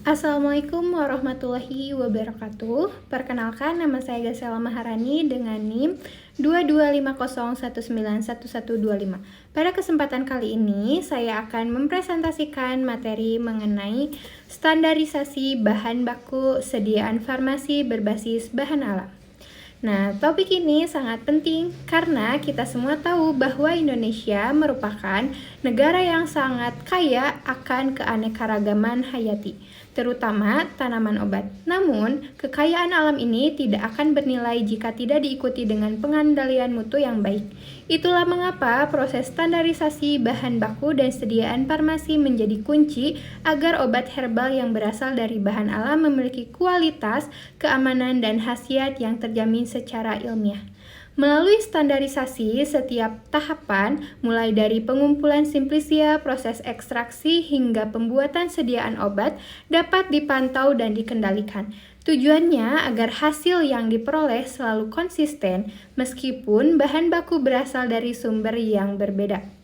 Assalamualaikum warahmatullahi wabarakatuh. Perkenalkan, nama saya Gasela Maharani dengan NIM 2250191125. Pada kesempatan kali ini, saya akan mempresentasikan materi mengenai standarisasi bahan baku sediaan farmasi berbasis bahan alam. Nah, topik ini sangat penting karena kita semua tahu bahwa Indonesia merupakan negara yang sangat kaya akan keanekaragaman hayati, terutama tanaman obat. Namun, kekayaan alam ini tidak akan bernilai jika tidak diikuti dengan pengendalian mutu yang baik. Itulah mengapa proses standarisasi bahan baku dan sediaan farmasi menjadi kunci agar obat herbal yang berasal dari bahan alam memiliki kualitas, keamanan, dan khasiat yang terjamin secara ilmiah. Melalui standarisasi, setiap tahapan, mulai dari pengumpulan simplisia, proses ekstraksi, hingga pembuatan sediaan obat, dapat dipantau dan dikendalikan. Tujuannya agar hasil yang diperoleh selalu konsisten, meskipun bahan baku berasal dari sumber yang berbeda.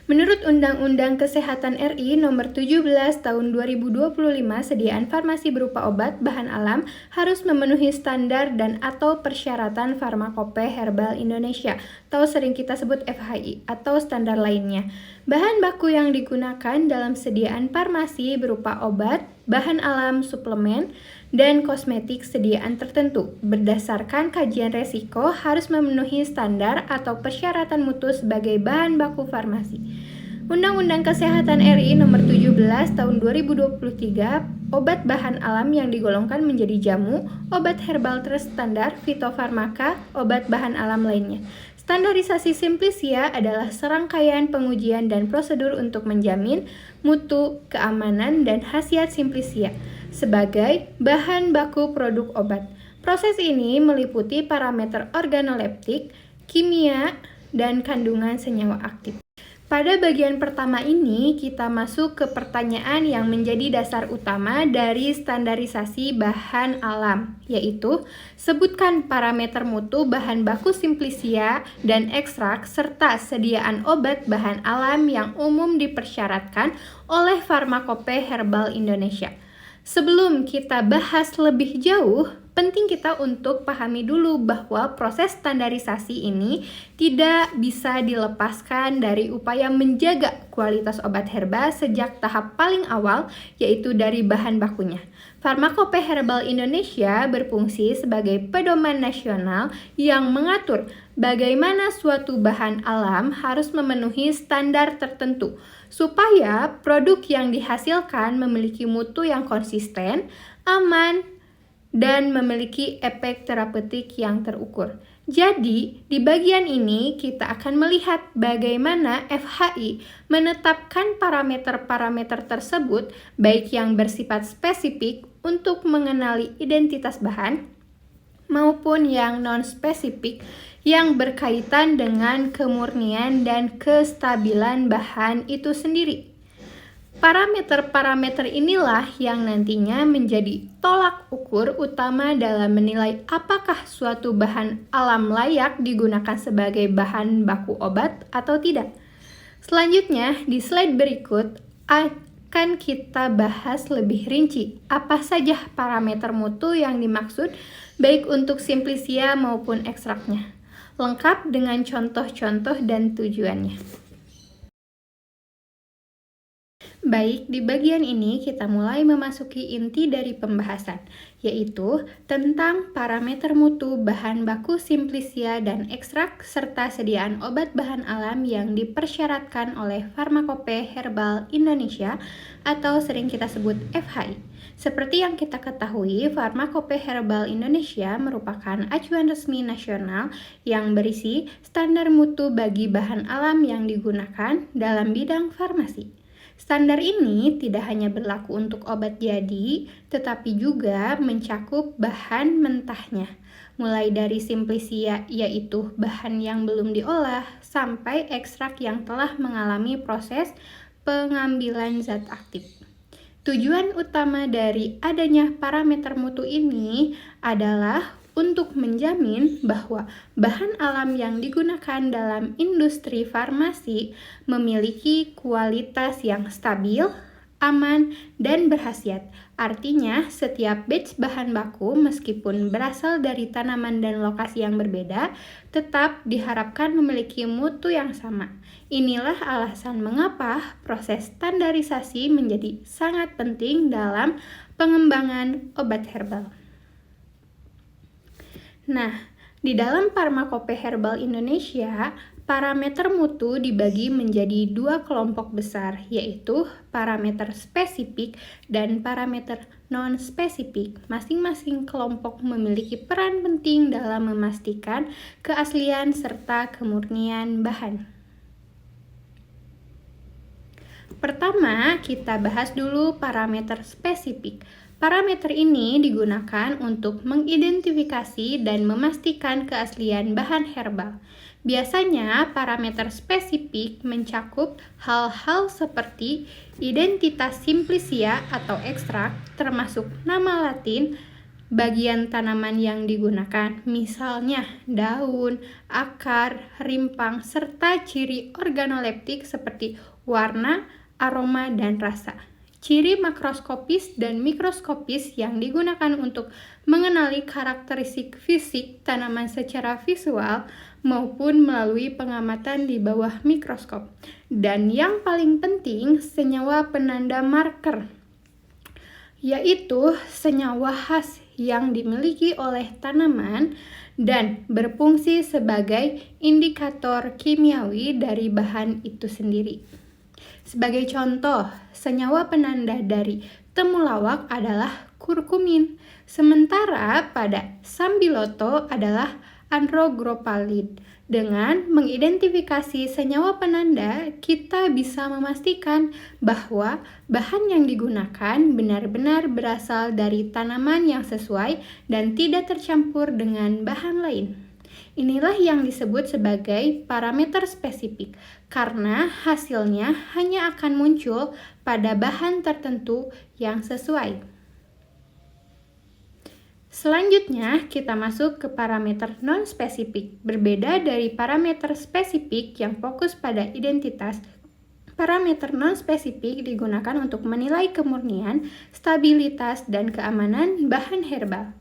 Menurut Undang-Undang Kesehatan RI Nomor 17 Tahun 2025, sediaan farmasi berupa obat bahan alam harus memenuhi standar dan atau persyaratan Farmakope Herbal Indonesia atau sering kita sebut FHI atau standar lainnya. Bahan baku yang digunakan dalam sediaan farmasi berupa obat, bahan alam, suplemen, dan kosmetik sediaan tertentu. Berdasarkan kajian resiko harus memenuhi standar atau persyaratan mutu sebagai bahan baku farmasi. Undang-Undang Kesehatan RI Nomor 17 Tahun 2023, obat bahan alam yang digolongkan menjadi jamu, obat herbal terstandar, fitofarmaka, obat bahan alam lainnya. Standarisasi simplisia adalah serangkaian pengujian dan prosedur untuk menjamin mutu, keamanan, dan khasiat simplisia sebagai bahan baku produk obat. Proses ini meliputi parameter organoleptik, kimia, dan kandungan senyawa aktif. Pada bagian pertama ini, kita masuk ke pertanyaan yang menjadi dasar utama dari standarisasi bahan alam, yaitu sebutkan parameter mutu bahan baku simplisia dan ekstrak serta sediaan obat bahan alam yang umum dipersyaratkan oleh Farmakope Herbal Indonesia. Sebelum kita bahas lebih jauh, penting kita untuk pahami dulu bahwa proses standarisasi ini tidak bisa dilepaskan dari upaya menjaga kualitas obat herbal sejak tahap paling awal, yaitu dari bahan bakunya. Farmakope Herbal Indonesia berfungsi sebagai pedoman nasional yang mengatur bagaimana suatu bahan alam harus memenuhi standar tertentu supaya produk yang dihasilkan memiliki mutu yang konsisten, aman, dan memiliki efek terapeutik yang terukur. Jadi, di bagian ini kita akan melihat bagaimana FHI menetapkan parameter-parameter tersebut, baik yang bersifat spesifik untuk mengenali identitas bahan, maupun yang non-spesifik yang berkaitan dengan kemurnian dan kestabilan bahan itu sendiri. Parameter-parameter inilah yang nantinya menjadi tolak ukur utama dalam menilai apakah suatu bahan alam layak digunakan sebagai bahan baku obat atau tidak. Selanjutnya, di slide berikut akan kita bahas lebih rinci apa saja parameter mutu yang dimaksud baik untuk simplisia maupun ekstraknya, lengkap dengan contoh-contoh dan tujuannya. Baik, di bagian ini kita mulai memasuki inti dari pembahasan, yaitu tentang parameter mutu bahan baku simplisia dan ekstrak serta sediaan obat bahan alam yang dipersyaratkan oleh Farmakope Herbal Indonesia atau sering kita sebut FHI. Seperti yang kita ketahui, Farmakope Herbal Indonesia merupakan acuan resmi nasional yang berisi standar mutu bagi bahan alam yang digunakan dalam bidang farmasi. Standar ini tidak hanya berlaku untuk obat jadi, tetapi juga mencakup bahan mentahnya, mulai dari simplisia yaitu bahan yang belum diolah, sampai ekstrak yang telah mengalami proses pengambilan zat aktif. Tujuan utama dari adanya parameter mutu ini adalah untuk menjamin bahwa bahan alam yang digunakan dalam industri farmasi memiliki kualitas yang stabil, aman, dan berkhasiat. Artinya, setiap batch bahan baku meskipun berasal dari tanaman dan lokasi yang berbeda, tetap diharapkan memiliki mutu yang sama. Inilah alasan mengapa proses standarisasi menjadi sangat penting dalam pengembangan obat herbal. Nah, di dalam Farmakope Herbal Indonesia, parameter mutu dibagi menjadi dua kelompok besar, yaitu parameter spesifik dan parameter non-spesifik. Masing-masing kelompok memiliki peran penting dalam memastikan keaslian serta kemurnian bahan. Pertama, kita bahas dulu parameter spesifik. Parameter ini digunakan untuk mengidentifikasi dan memastikan keaslian bahan herbal. Biasanya, parameter spesifik mencakup hal-hal seperti identitas simplicia atau ekstrak, termasuk nama Latin, bagian tanaman yang digunakan, misalnya daun, akar, rimpang, serta ciri organoleptik seperti warna, aroma, dan rasa. Ciri makroskopis dan mikroskopis yang digunakan untuk mengenali karakteristik fisik tanaman secara visual maupun melalui pengamatan di bawah mikroskop. Dan yang paling penting, senyawa penanda marker, yaitu senyawa khas yang dimiliki oleh tanaman dan berfungsi sebagai indikator kimiawi dari bahan itu sendiri. Sebagai contoh, senyawa penanda dari temulawak adalah kurkumin, sementara pada sambiloto adalah androgropalid. Dengan mengidentifikasi senyawa penanda, kita bisa memastikan bahwa bahan yang digunakan benar-benar berasal dari tanaman yang sesuai dan tidak tercampur dengan bahan lain. Inilah yang disebut sebagai parameter spesifik, karena hasilnya hanya akan muncul pada bahan tertentu yang sesuai. Selanjutnya, kita masuk ke parameter non-spesifik. Berbeda dari parameter spesifik yang fokus pada identitas, parameter non-spesifik digunakan untuk menilai kemurnian, stabilitas, dan keamanan bahan herbal.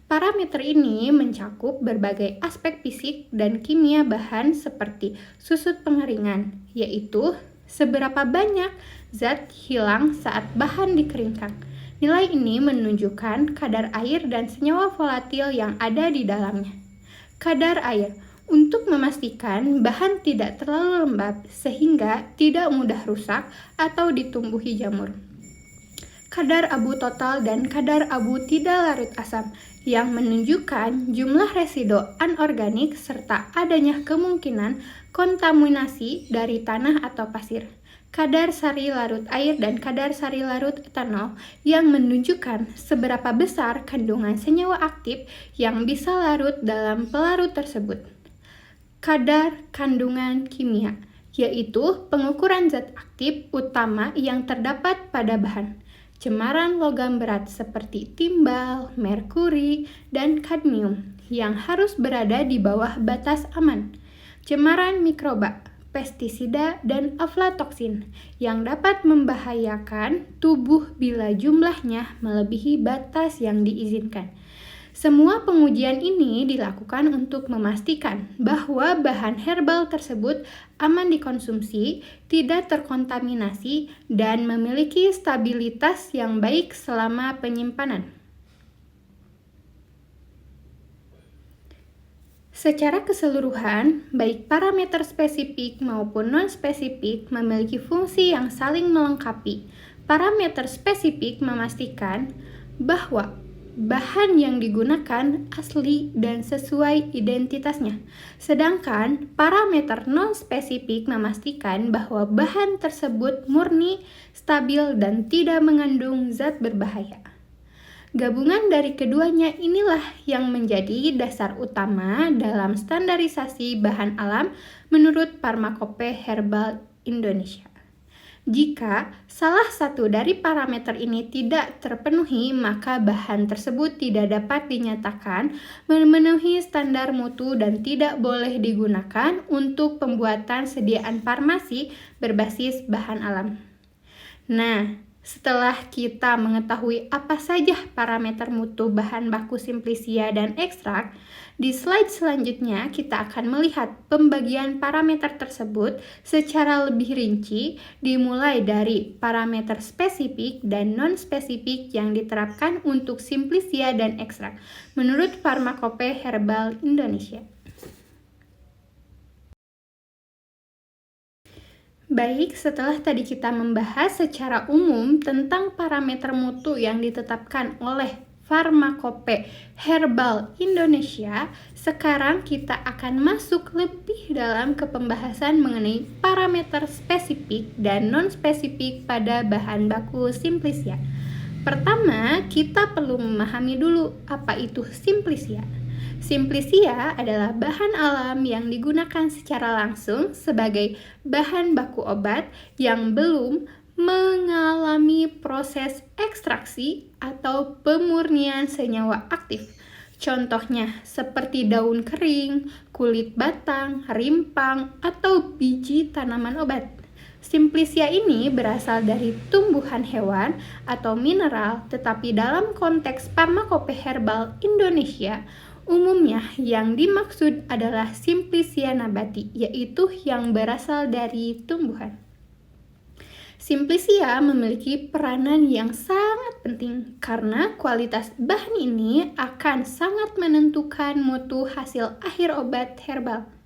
Parameter ini mencakup berbagai aspek fisik dan kimia bahan seperti susut pengeringan, yaitu seberapa banyak zat hilang saat bahan dikeringkan. Nilai ini menunjukkan kadar air dan senyawa volatil yang ada di dalamnya. Kadar air untuk memastikan bahan tidak terlalu lembab sehingga tidak mudah rusak atau ditumbuhi jamur. Kadar abu total dan kadar abu tidak larut asam yang menunjukkan jumlah residu anorganik serta adanya kemungkinan kontaminasi dari tanah atau pasir. Kadar sari larut air dan kadar sari larut etanol yang menunjukkan seberapa besar kandungan senyawa aktif yang bisa larut dalam pelarut tersebut. Kadar kandungan kimia, yaitu pengukuran zat aktif utama yang terdapat pada bahan. Cemaran logam berat seperti timbal, merkuri, dan kadmium yang harus berada di bawah batas aman. Cemaran mikroba, pestisida, dan aflatoksin yang dapat membahayakan tubuh bila jumlahnya melebihi batas yang diizinkan. Semua pengujian ini dilakukan untuk memastikan bahwa bahan herbal tersebut aman dikonsumsi, tidak terkontaminasi, dan memiliki stabilitas yang baik selama penyimpanan. Secara keseluruhan, baik parameter spesifik maupun non-spesifik memiliki fungsi yang saling melengkapi. Parameter spesifik memastikan bahwa bahan yang digunakan asli dan sesuai identitasnya. Sedangkan parameter non-spesifik memastikan bahwa bahan tersebut murni, stabil, dan tidak mengandung zat berbahaya. Gabungan dari keduanya inilah yang menjadi dasar utama dalam standarisasi bahan alam menurut Farmakope Herbal Indonesia. Jika salah satu dari parameter ini tidak terpenuhi, maka bahan tersebut tidak dapat dinyatakan memenuhi standar mutu dan tidak boleh digunakan untuk pembuatan sediaan farmasi berbasis bahan alam. Nah, Setelah kita mengetahui apa saja parameter mutu bahan baku simplisia dan ekstrak, di slide selanjutnya kita akan melihat pembagian parameter tersebut secara lebih rinci, dimulai dari parameter spesifik dan non-spesifik yang diterapkan untuk simplisia dan ekstrak, menurut Pharmacope Herbal Indonesia. Baik, setelah tadi kita membahas secara umum tentang parameter mutu yang ditetapkan oleh Pharmacope Herbal Indonesia, sekarang kita akan masuk lebih dalam ke pembahasan mengenai parameter spesifik dan non-spesifik pada bahan baku simplisia. Pertama, kita perlu memahami dulu apa itu simplisia. Simplisia adalah bahan alam yang digunakan secara langsung sebagai bahan baku obat yang belum mengalami proses ekstraksi atau pemurnian senyawa aktif. Contohnya seperti daun kering, kulit batang, rimpang, atau biji tanaman obat. Simplisia ini berasal dari tumbuhan hewan atau mineral, tetapi dalam konteks Pharmacope Herbal Indonesia, umumnya yang dimaksud adalah simplisia nabati, yaitu yang berasal dari tumbuhan. Simplisia memiliki peranan yang sangat penting karena kualitas bahan ini akan sangat menentukan mutu hasil akhir obat herbal.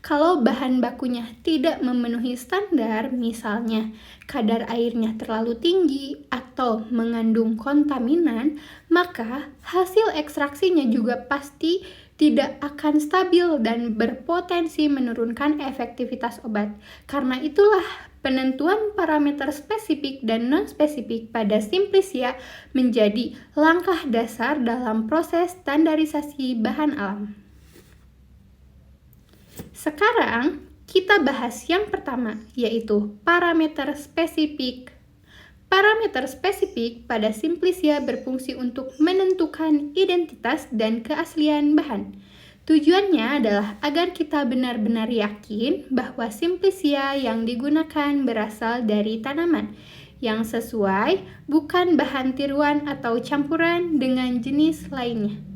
Kalau bahan bakunya tidak memenuhi standar, misalnya kadar airnya terlalu tinggi atau mengandung kontaminan, maka hasil ekstraksinya juga pasti tidak akan stabil dan berpotensi menurunkan efektivitas obat. Karena itulah penentuan parameter spesifik dan non-spesifik pada simplisia menjadi langkah dasar dalam proses standarisasi bahan alam. Sekarang kita bahas yang pertama, yaitu parameter spesifik. Parameter spesifik pada simplisia berfungsi untuk menentukan identitas dan keaslian bahan. Tujuannya adalah agar kita benar-benar yakin bahwa simplisia yang digunakan berasal dari tanaman yang sesuai, bukan bahan tiruan atau campuran dengan jenis lainnya.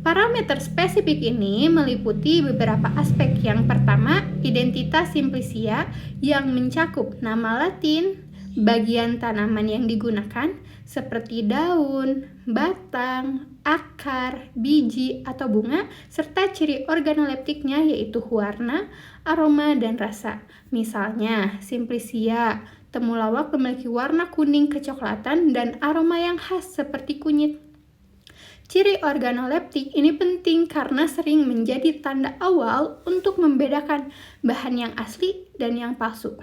Parameter spesifik ini meliputi beberapa aspek. Yang pertama, identitas simplisia yang mencakup nama Latin, bagian tanaman yang digunakan seperti daun, batang, akar, biji, atau bunga, serta ciri organoleptiknya yaitu warna, aroma, dan rasa. Misalnya, simplisia temulawak memiliki warna kuning kecoklatan dan aroma yang khas seperti kunyit. Ciri organoleptik ini penting karena sering menjadi tanda awal untuk membedakan bahan yang asli dan yang palsu.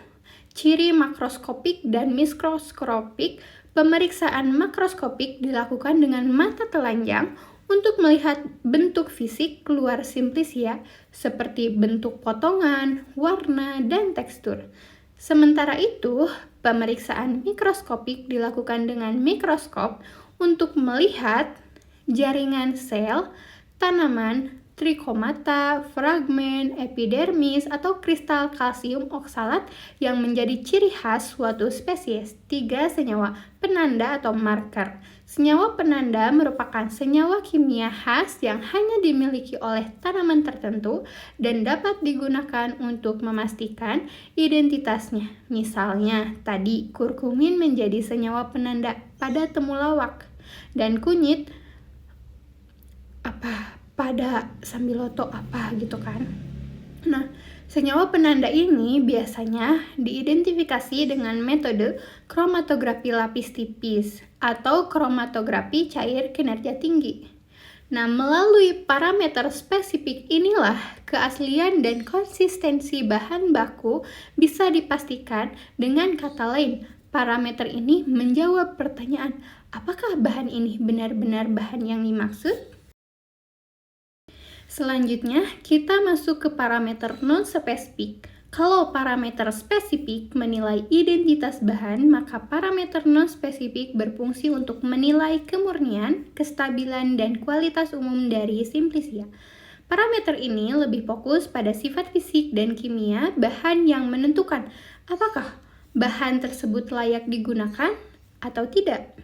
Ciri makroskopik dan mikroskopik. Pemeriksaan makroskopik dilakukan dengan mata telanjang untuk melihat bentuk fisik luar simplisia seperti bentuk potongan, warna, dan tekstur. Sementara itu, pemeriksaan mikroskopik dilakukan dengan mikroskop untuk melihat jaringan sel, tanaman, trikomata, fragmen, epidermis, atau kristal kalsium oksalat yang menjadi ciri khas suatu spesies. 3. Senyawa penanda atau marker. Senyawa penanda merupakan senyawa kimia khas yang hanya dimiliki oleh tanaman tertentu dan dapat digunakan untuk memastikan identitasnya. Misalnya, tadi kurkumin menjadi senyawa penanda pada temulawak dan kunyit pada sambiloto gitu kan. Nah, senyawa penanda ini biasanya diidentifikasi dengan metode kromatografi lapis tipis atau kromatografi cair kinerja tinggi. Nah, melalui parameter spesifik inilah keaslian dan konsistensi bahan baku bisa dipastikan. Dengan kata lain, parameter ini menjawab pertanyaan, apakah bahan ini benar-benar bahan yang dimaksud? Selanjutnya, kita masuk ke parameter non-spesifik. Kalau parameter spesifik menilai identitas bahan, maka parameter non-spesifik berfungsi untuk menilai kemurnian, kestabilan, dan kualitas umum dari simplisia. Parameter ini lebih fokus pada sifat fisik dan kimia bahan yang menentukan apakah bahan tersebut layak digunakan atau tidak.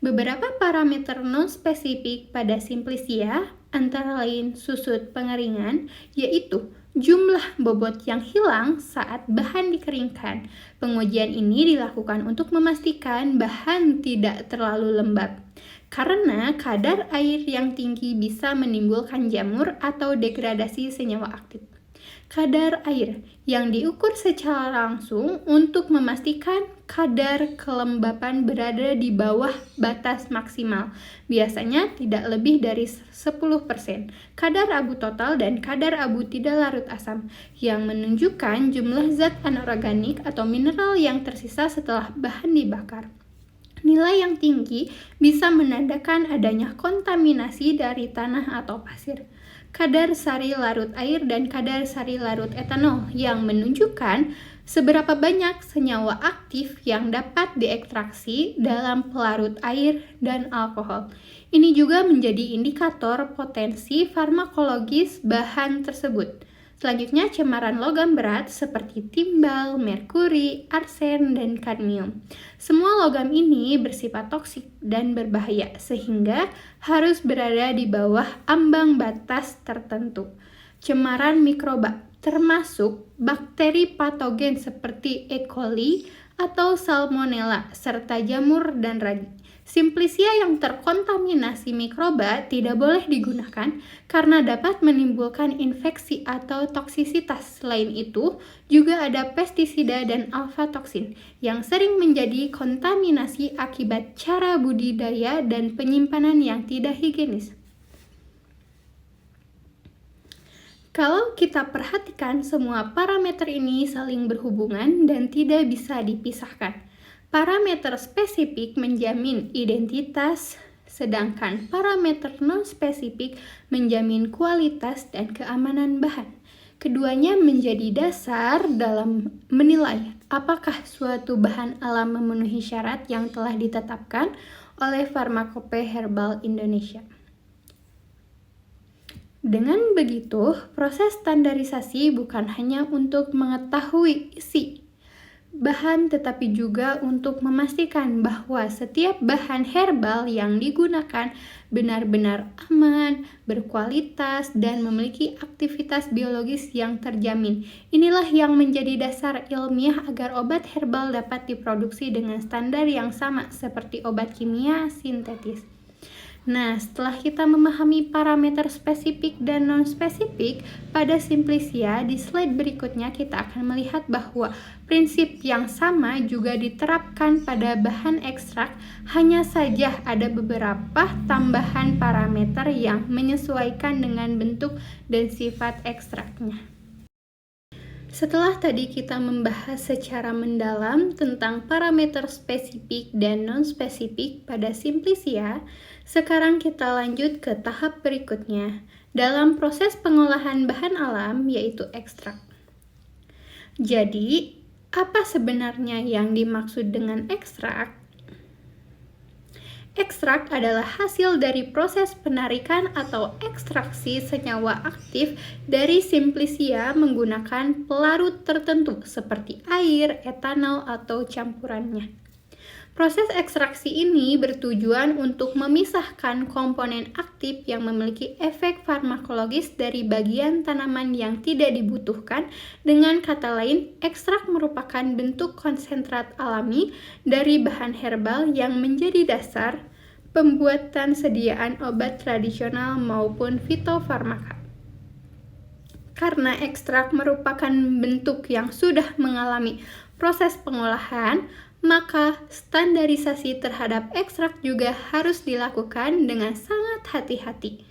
Beberapa parameter non-spesifik pada Simplicia antara lain susut pengeringan, yaitu jumlah bobot yang hilang saat bahan dikeringkan. Pengujian ini dilakukan untuk memastikan bahan tidak terlalu lembab, karena kadar air yang tinggi bisa menimbulkan jamur atau degradasi senyawa aktif. Kadar air yang diukur secara langsung untuk memastikan kadar kelembapan berada di bawah batas maksimal, biasanya tidak lebih dari 10%. Kadar abu total dan kadar abu tidak larut asam, yang menunjukkan jumlah zat anorganik atau mineral yang tersisa setelah bahan dibakar. Nilai yang tinggi bisa menandakan adanya kontaminasi dari tanah atau pasir. Kadar sari larut air dan kadar sari larut etanol yang menunjukkan seberapa banyak senyawa aktif yang dapat diekstraksi dalam pelarut air dan alkohol. Ini juga menjadi indikator potensi farmakologis bahan tersebut. Selanjutnya, cemaran logam berat seperti timbal, merkuri, arsen, dan kadmium. Semua logam ini bersifat toksik dan berbahaya, sehingga harus berada di bawah ambang batas tertentu. Cemaran mikroba, termasuk bakteri patogen seperti E. coli atau Salmonella, serta jamur dan ragi. Simplicia yang terkontaminasi mikroba tidak boleh digunakan karena dapat menimbulkan infeksi atau toksisitas. Selain itu, juga ada pestisida dan alfa-toksin yang sering menjadi kontaminasi akibat cara budidaya dan penyimpanan yang tidak higienis. Kalau kita perhatikan, semua parameter ini saling berhubungan dan tidak bisa dipisahkan. Parameter spesifik menjamin identitas, sedangkan parameter non-spesifik menjamin kualitas dan keamanan bahan. Keduanya menjadi dasar dalam menilai apakah suatu bahan alam memenuhi syarat yang telah ditetapkan oleh Pharmacopoeia Herbal Indonesia. Dengan begitu, proses standarisasi bukan hanya untuk mengetahui isi bahan, tetapi juga untuk memastikan bahwa setiap bahan herbal yang digunakan benar-benar aman, berkualitas, dan memiliki aktivitas biologis yang terjamin. Inilah yang menjadi dasar ilmiah agar obat herbal dapat diproduksi dengan standar yang sama seperti obat kimia sintetis. Nah, setelah kita memahami parameter spesifik dan non-spesifik pada Simplicia, di slide berikutnya kita akan melihat bahwa prinsip yang sama juga diterapkan pada bahan ekstrak, hanya saja ada beberapa tambahan parameter yang menyesuaikan dengan bentuk dan sifat ekstraknya. Setelah tadi kita membahas secara mendalam tentang parameter spesifik dan non-spesifik pada Simplicia, sekarang kita lanjut ke tahap berikutnya dalam proses pengolahan bahan alam, yaitu ekstrak. Jadi, apa sebenarnya yang dimaksud dengan ekstrak? Ekstrak adalah hasil dari proses penarikan atau ekstraksi senyawa aktif dari Simplicia menggunakan pelarut tertentu seperti air, etanol, atau campurannya. Proses ekstraksi ini bertujuan untuk memisahkan komponen aktif yang memiliki efek farmakologis dari bagian tanaman yang tidak dibutuhkan. Dengan kata lain, ekstrak merupakan bentuk konsentrat alami dari bahan herbal yang menjadi dasar pembuatan sediaan obat tradisional maupun fitofarmaka. Karena ekstrak merupakan bentuk yang sudah mengalami proses pengolahan, maka standarisasi terhadap ekstrak juga harus dilakukan dengan sangat hati-hati.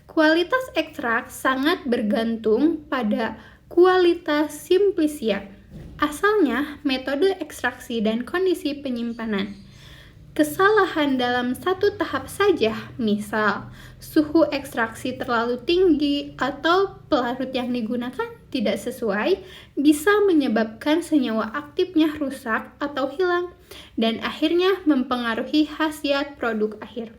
Kualitas ekstrak sangat bergantung pada kualitas Simplicia, asalnya, metode ekstraksi, dan kondisi penyimpanan. Kesalahan dalam satu tahap saja, misal suhu ekstraksi terlalu tinggi atau pelarut yang digunakan tidak sesuai, bisa menyebabkan senyawa aktifnya rusak atau hilang, dan akhirnya mempengaruhi khasiat produk akhir.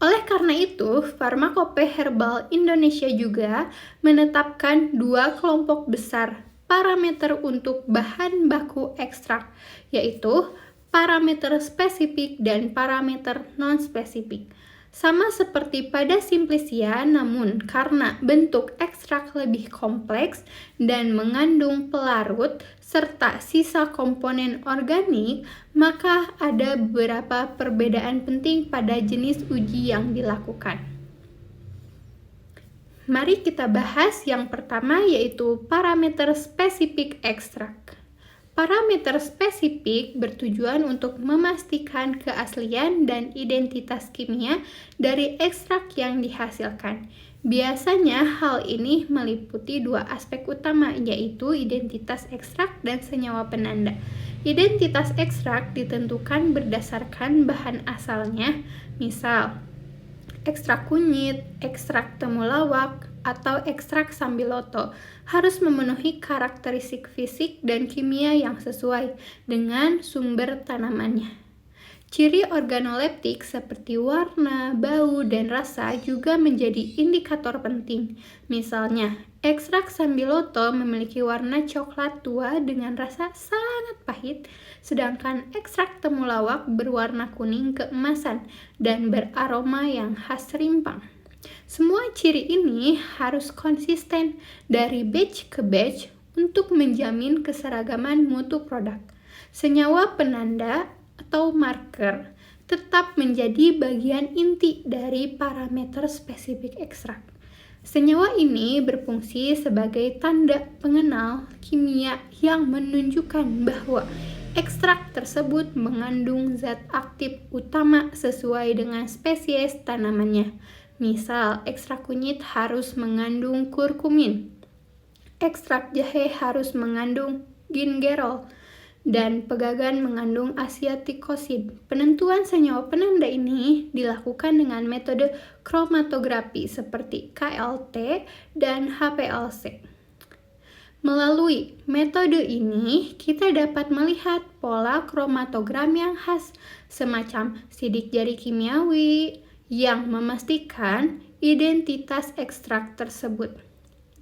Oleh karena itu, Pharmacopoeia Herbal Indonesia juga menetapkan dua kelompok besar parameter untuk bahan baku ekstrak, yaitu parameter spesifik dan parameter non-spesifik. Sama seperti pada Simplicia, namun karena bentuk ekstrak lebih kompleks dan mengandung pelarut serta sisa komponen organik, maka ada beberapa perbedaan penting pada jenis uji yang dilakukan. Mari kita bahas yang pertama, yaitu parameter spesifik ekstrak. Parameter spesifik bertujuan untuk memastikan keaslian dan identitas kimia dari ekstrak yang dihasilkan. Biasanya hal ini meliputi dua aspek utama, yaitu identitas ekstrak dan senyawa penanda. Identitas ekstrak ditentukan berdasarkan bahan asalnya, misal ekstrak kunyit, ekstrak temulawak, atau ekstrak sambiloto harus memenuhi karakteristik fisik dan kimia yang sesuai dengan sumber tanamannya. Ciri organoleptik seperti warna, bau, dan rasa juga menjadi indikator penting. Misalnya, ekstrak sambiloto memiliki warna coklat tua dengan rasa sangat pahit, sedangkan ekstrak temulawak berwarna kuning keemasan dan beraroma yang khas rimpang. Semua ciri ini harus konsisten dari batch ke batch untuk menjamin keseragaman mutu produk. Senyawa penanda atau marker tetap menjadi bagian inti dari parameter spesifik ekstrak. Senyawa ini berfungsi sebagai tanda pengenal kimia yang menunjukkan bahwa ekstrak tersebut mengandung zat aktif utama sesuai dengan spesies tanamannya. Misal, ekstrak kunyit harus mengandung kurkumin, ekstrak jahe harus mengandung gingerol, dan pegagan mengandung asiatikosid. Penentuan senyawa penanda ini dilakukan dengan metode kromatografi seperti KLT dan HPLC. Melalui metode ini, kita dapat melihat pola kromatogram yang khas, semacam sidik jari kimiawi, yang memastikan identitas ekstrak tersebut.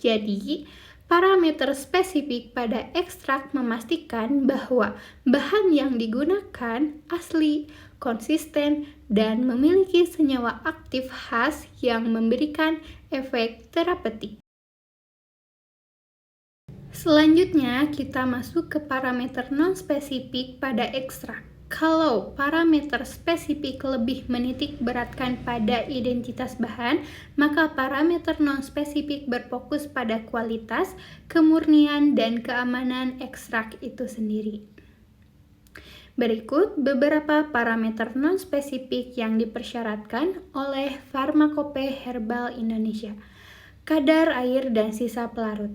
Jadi, parameter spesifik pada ekstrak memastikan bahwa bahan yang digunakan asli, konsisten, dan memiliki senyawa aktif khas yang memberikan efek terapeutik. Selanjutnya, kita masuk ke parameter non-spesifik pada ekstrak. Kalau parameter spesifik lebih menitik beratkan pada identitas bahan, maka parameter non-spesifik berfokus pada kualitas, kemurnian, dan keamanan ekstrak itu sendiri. Berikut beberapa parameter non-spesifik yang dipersyaratkan oleh Pharmacope Herbal Indonesia. Kadar air dan sisa pelarut.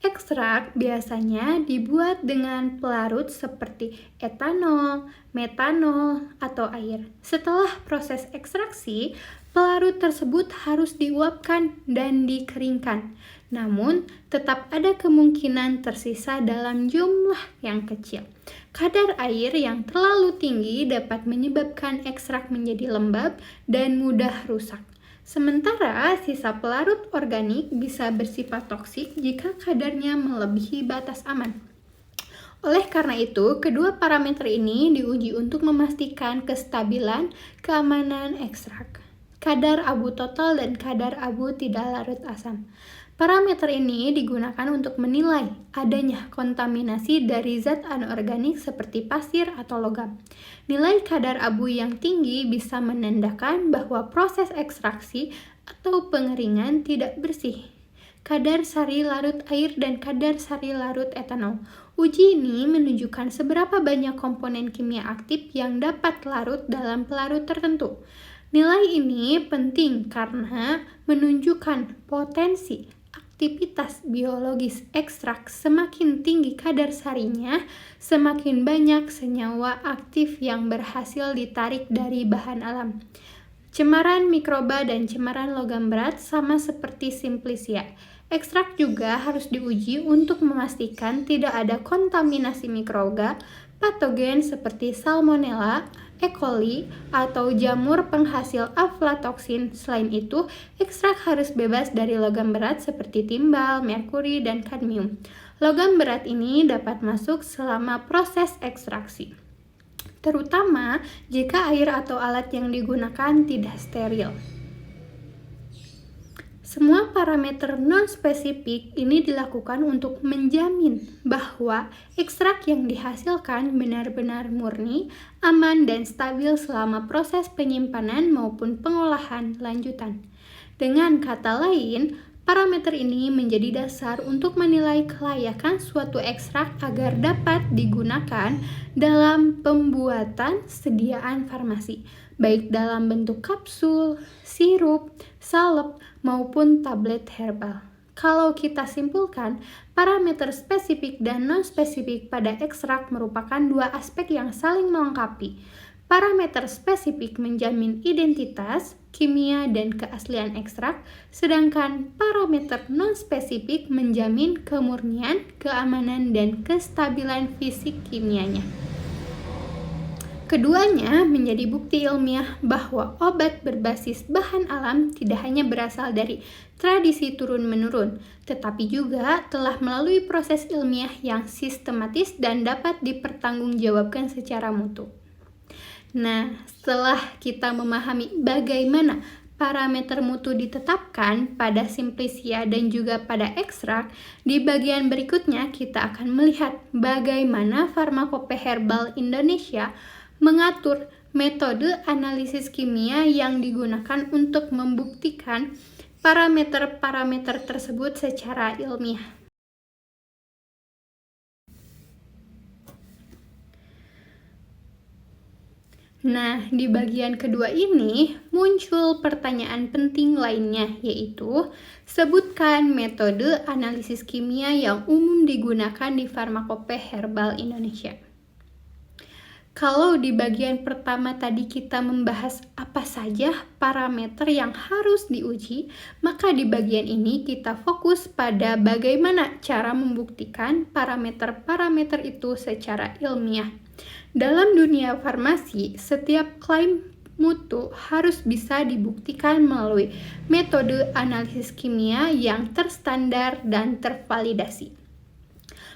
Ekstrak biasanya dibuat dengan pelarut seperti etanol, metanol, atau air. Setelah proses ekstraksi, pelarut tersebut harus diuapkan dan dikeringkan. Namun, tetap ada kemungkinan tersisa dalam jumlah yang kecil. Kadar air yang terlalu tinggi dapat menyebabkan ekstrak menjadi lembab dan mudah rusak. Sementara sisa pelarut organik bisa bersifat toksik jika kadarnya melebihi batas aman. Oleh karena itu, kedua parameter ini diuji untuk memastikan kestabilan keamanan ekstrak. Kadar abu total dan kadar abu tidak larut asam. Parameter ini digunakan untuk menilai adanya kontaminasi dari zat anorganik seperti pasir atau logam. Nilai kadar abu yang tinggi bisa menandakan bahwa proses ekstraksi atau pengeringan tidak bersih. Kadar sari larut air dan kadar sari larut etanol. Uji ini menunjukkan seberapa banyak komponen kimia aktif yang dapat larut dalam pelarut tertentu. Nilai ini penting karena menunjukkan potensi aktivitas biologis ekstrak. Semakin tinggi kadar sarinya, semakin banyak senyawa aktif yang berhasil ditarik dari bahan alam. Cemaran mikroba dan cemaran logam berat sama seperti Simplicia. Ekstrak juga harus diuji untuk memastikan tidak ada kontaminasi mikroba, patogen seperti Salmonella, E. coli, atau jamur penghasil aflatoksin. Selain itu, ekstrak harus bebas dari logam berat seperti timbal, merkuri, dan kadmium. Logam berat ini dapat masuk selama proses ekstraksi. terutama jika air atau alat yang digunakan tidak steril. Semua parameter non-spesifik ini dilakukan untuk menjamin bahwa ekstrak yang dihasilkan benar-benar murni, aman, dan stabil selama proses penyimpanan maupun pengolahan lanjutan. Dengan kata lain, parameter ini menjadi dasar untuk menilai kelayakan suatu ekstrak agar dapat digunakan dalam pembuatan sediaan farmasi, baik dalam bentuk kapsul, sirup, salep, maupun tablet herbal. Kalau kita simpulkan, parameter spesifik dan non-spesifik pada ekstrak merupakan dua aspek yang saling melengkapi. Parameter spesifik menjamin identitas, kimia, dan keaslian ekstrak, sedangkan parameter non-spesifik menjamin kemurnian, keamanan, dan kestabilan fisik kimianya. Keduanya menjadi bukti ilmiah bahwa obat berbasis bahan alam tidak hanya berasal dari tradisi turun-menurun, tetapi juga telah melalui proses ilmiah yang sistematis dan dapat dipertanggungjawabkan secara mutu. Nah, setelah kita memahami bagaimana parameter mutu ditetapkan pada simplisia dan juga pada ekstrak, di bagian berikutnya kita akan melihat bagaimana Pharmacope Herbal Indonesia mengatur metode analisis kimia yang digunakan untuk membuktikan parameter-parameter tersebut secara ilmiah. Nah, di bagian kedua ini muncul pertanyaan penting lainnya, yaitu sebutkan metode analisis kimia yang umum digunakan di Pharmacope Herbal Indonesia. Kalau di bagian pertama tadi kita membahas apa saja parameter yang harus diuji, maka di bagian ini kita fokus pada bagaimana cara membuktikan parameter-parameter itu secara ilmiah. Dalam dunia farmasi, setiap klaim mutu harus bisa dibuktikan melalui metode analisis kimia yang terstandar dan tervalidasi.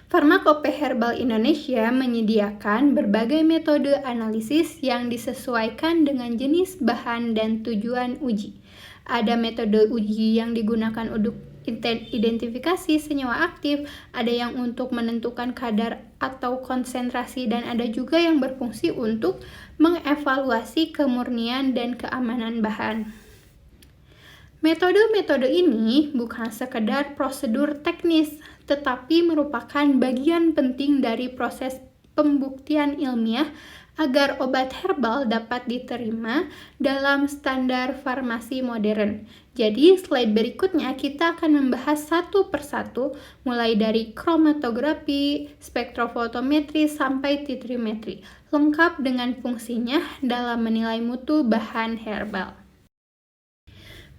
Pharmacope Herbal Indonesia menyediakan berbagai metode analisis yang disesuaikan dengan jenis bahan dan tujuan uji. Ada metode uji yang digunakan untuk identifikasi senyawa aktif, ada yang untuk menentukan kadar atau konsentrasi, dan ada juga yang berfungsi untuk mengevaluasi kemurnian dan keamanan bahan. Metode-metode ini bukan sekedar prosedur teknis, tetapi merupakan bagian penting dari proses pembuktian ilmiah agar obat herbal dapat diterima dalam standar farmasi modern. Jadi, slide berikutnya kita akan membahas satu persatu, mulai dari kromatografi, spektrofotometri, sampai titrimetri, lengkap dengan fungsinya dalam menilai mutu bahan herbal.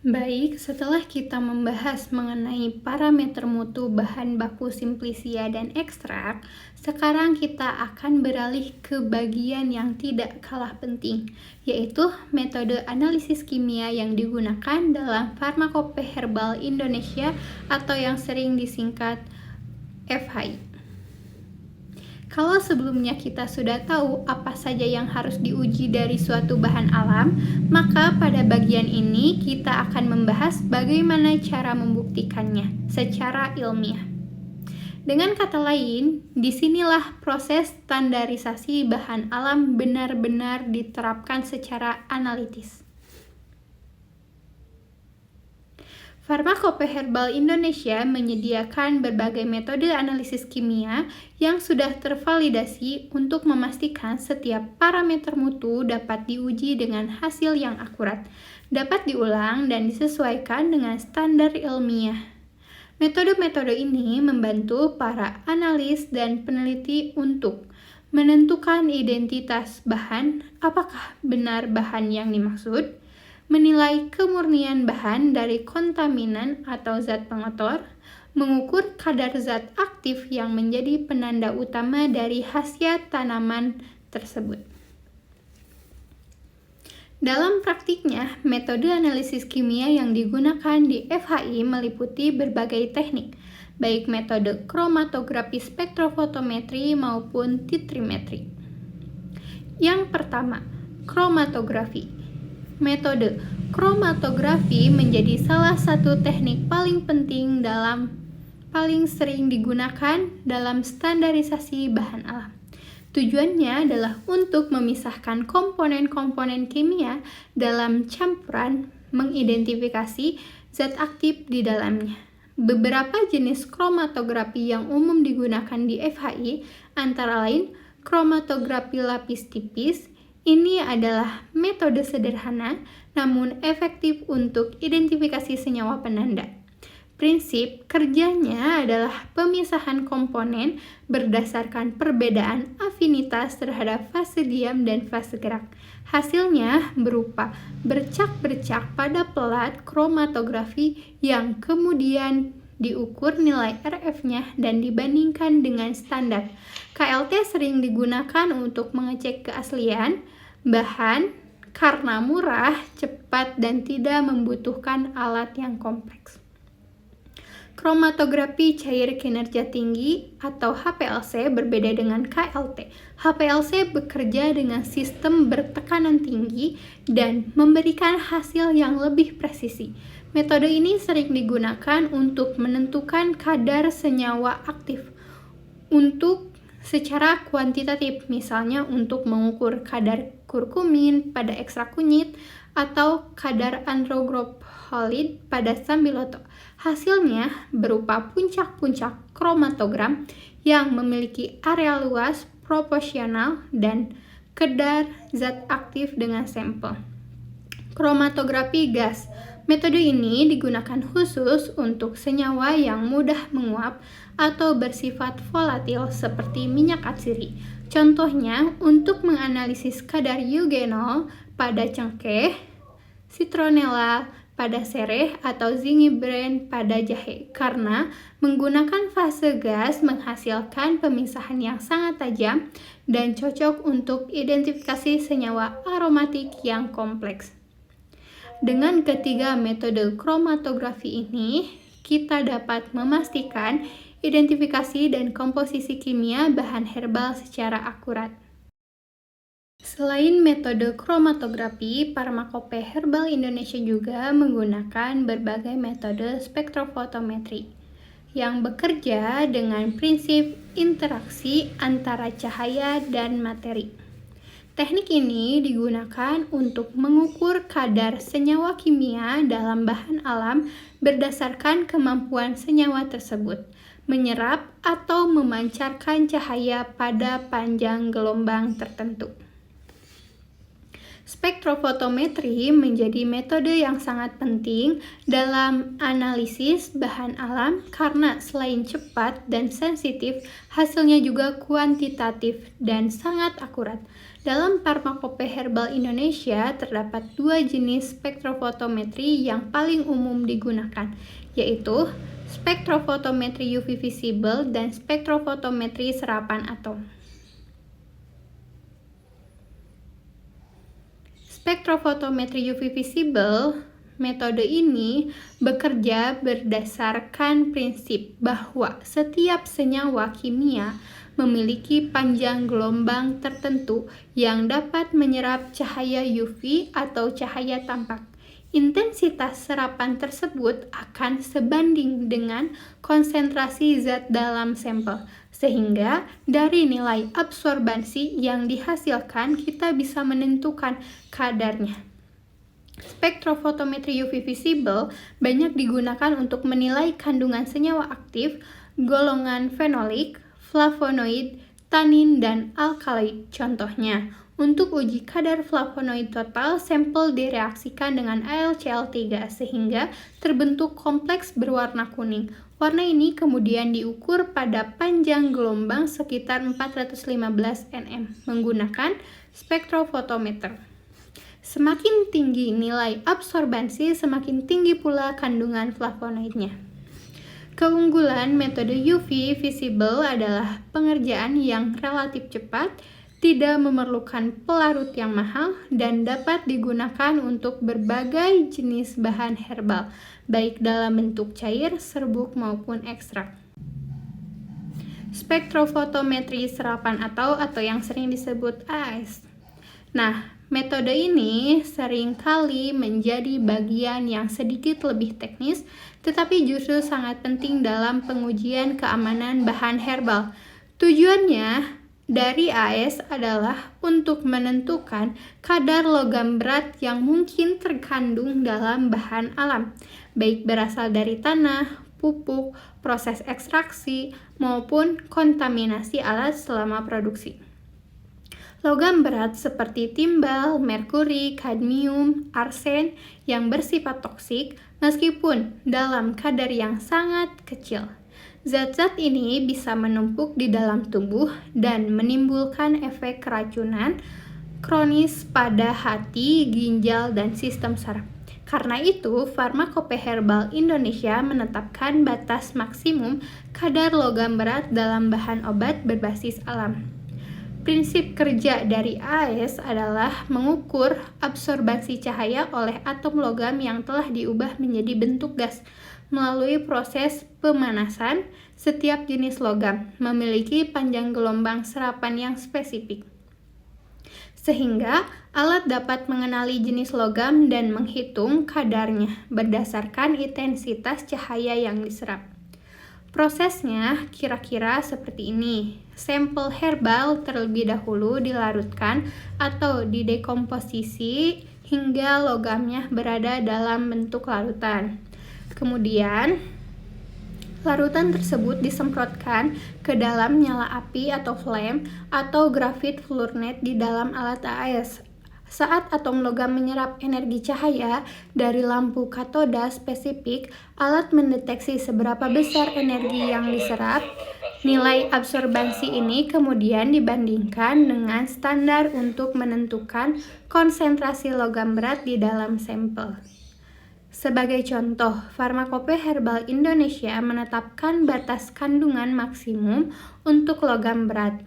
Baik, setelah kita membahas mengenai parameter mutu bahan baku simplisia dan ekstrak, sekarang kita akan beralih ke bagian yang tidak kalah penting, yaitu metode analisis kimia yang digunakan dalam Pharmacope Herbal Indonesia atau yang sering disingkat FHI. Kalau sebelumnya kita sudah tahu apa saja yang harus diuji dari suatu bahan alam, maka pada bagian ini kita akan membahas bagaimana cara membuktikannya secara ilmiah. Dengan kata lain, disinilah proses standarisasi bahan alam benar-benar diterapkan secara analitis. Pharmacope Herbal Indonesia menyediakan berbagai metode analisis kimia yang sudah tervalidasi untuk memastikan setiap parameter mutu dapat diuji dengan hasil yang akurat, dapat diulang dan disesuaikan dengan standar ilmiah. Metode-metode ini membantu para analis dan peneliti untuk menentukan identitas bahan, apakah benar bahan yang dimaksud, menilai kemurnian bahan dari kontaminan atau zat pengotor, mengukur kadar zat aktif yang menjadi penanda utama dari khasiat tanaman tersebut. Dalam praktiknya, metode analisis kimia yang digunakan di FHI meliputi berbagai teknik, baik metode kromatografi spektrofotometri maupun titrimetri. Yang pertama, kromatografi. Metode kromatografi menjadi salah satu teknik paling sering digunakan dalam standarisasi bahan alam. Tujuannya adalah untuk memisahkan komponen-komponen kimia dalam campuran, mengidentifikasi zat aktif di dalamnya. Beberapa jenis kromatografi yang umum digunakan di FHI antara lain kromatografi lapis tipis. Ini adalah metode sederhana namun efektif untuk identifikasi senyawa penanda. Prinsip kerjanya adalah pemisahan komponen berdasarkan perbedaan afinitas terhadap fase diam dan fase gerak. Hasilnya berupa bercak-bercak pada pelat kromatografi yang kemudian diukur nilai RF-nya dan dibandingkan dengan standar. KLT sering digunakan untuk mengecek keaslian bahan karena murah, cepat, dan tidak membutuhkan alat yang kompleks. Kromatografi cair kinerja tinggi atau HPLC berbeda dengan KLT. HPLC bekerja dengan sistem bertekanan tinggi dan memberikan hasil yang lebih presisi. Metode ini sering digunakan untuk menentukan kadar senyawa aktif secara kuantitatif, misalnya untuk mengukur kadar kurkumin pada ekstrak kunyit atau kadar androgropholid pada sambiloto. Hasilnya berupa puncak-puncak kromatogram yang memiliki area luas proporsional dan kadar zat aktif dengan sampel. Kromatografi gas. Metode ini digunakan khusus untuk senyawa yang mudah menguap atau bersifat volatil seperti minyak atsiri. Contohnya untuk menganalisis kadar eugenol pada cengkeh, citronella pada sereh, atau zingiberine pada jahe, karena menggunakan fase gas menghasilkan pemisahan yang sangat tajam dan cocok untuk identifikasi senyawa aromatik yang kompleks. Dengan ketiga metode kromatografi ini, kita dapat memastikan identifikasi dan komposisi kimia bahan herbal secara akurat. Selain metode kromatografi, Pharmacope Herbal Indonesia juga menggunakan berbagai metode spektrofotometri yang bekerja dengan prinsip interaksi antara cahaya dan materi. Teknik ini digunakan untuk mengukur kadar senyawa kimia dalam bahan alam berdasarkan kemampuan senyawa tersebut menyerap atau memancarkan cahaya pada panjang gelombang tertentu. Spektrofotometri menjadi metode yang sangat penting dalam analisis bahan alam karena selain cepat dan sensitif, hasilnya juga kuantitatif dan sangat akurat. Dalam Pharmacope Herbal Indonesia terdapat dua jenis spektrofotometri yang paling umum digunakan, yaitu spektrofotometri UV visible dan spektrofotometri serapan atom. Spektrofotometri UV visible, metode ini bekerja berdasarkan prinsip bahwa setiap senyawa kimia memiliki panjang gelombang tertentu yang dapat menyerap cahaya UV atau cahaya tampak. Intensitas serapan tersebut akan sebanding dengan konsentrasi zat dalam sampel, sehingga dari nilai absorbansi yang dihasilkan kita bisa menentukan kadarnya. Spektrofotometri UV visible banyak digunakan untuk menilai kandungan senyawa aktif, golongan fenolik, flavonoid, tanin, dan alkaloid. Contohnya, untuk uji kadar flavonoid total, sampel direaksikan dengan AlCl3 sehingga terbentuk kompleks berwarna kuning. Warna ini kemudian diukur pada panjang gelombang sekitar 415 nm menggunakan spektrofotometer. Semakin tinggi nilai absorbansi, semakin tinggi pula kandungan flavonoidnya. Keunggulan metode UV visible adalah pengerjaan yang relatif cepat, tidak memerlukan pelarut yang mahal, dan dapat digunakan untuk berbagai jenis bahan herbal, baik dalam bentuk cair, serbuk, maupun ekstrak. Spektrofotometri serapan atau yang sering disebut AS. Nah, metode ini seringkali menjadi bagian yang sedikit lebih teknis, tetapi justru sangat penting dalam pengujian keamanan bahan herbal. Tujuannya dari AS adalah untuk menentukan kadar logam berat yang mungkin terkandung dalam bahan alam, baik berasal dari tanah, pupuk, proses ekstraksi, maupun kontaminasi alat selama produksi. Logam berat seperti timbal, merkuri, kadmium, arsen yang bersifat toksik meskipun dalam kadar yang sangat kecil. Zat-zat ini bisa menumpuk di dalam tubuh dan menimbulkan efek keracunan kronis pada hati, ginjal, dan sistem saraf. Karena itu, Farmakope Herbal Indonesia menetapkan batas maksimum kadar logam berat dalam bahan obat berbasis alam. Prinsip kerja dari AS adalah mengukur absorbasi cahaya oleh atom logam yang telah diubah menjadi bentuk gas. Melalui proses pemanasan, setiap jenis logam memiliki panjang gelombang serapan yang spesifik, sehingga alat dapat mengenali jenis logam dan menghitung kadarnya berdasarkan intensitas cahaya yang diserap. Prosesnya kira-kira seperti ini. Sampel herbal terlebih dahulu dilarutkan atau didekomposisi hingga logamnya berada dalam bentuk larutan. Kemudian, larutan tersebut disemprotkan ke dalam nyala api atau flame atau grafit fluoride di dalam alat AS. Saat atom logam menyerap energi cahaya dari lampu katoda spesifik, alat mendeteksi seberapa besar energi yang diserap. Nilai absorbansi ini kemudian dibandingkan dengan standar untuk menentukan konsentrasi logam berat di dalam sampel. Sebagai contoh, Farmakope Herbal Indonesia menetapkan batas kandungan maksimum untuk logam berat.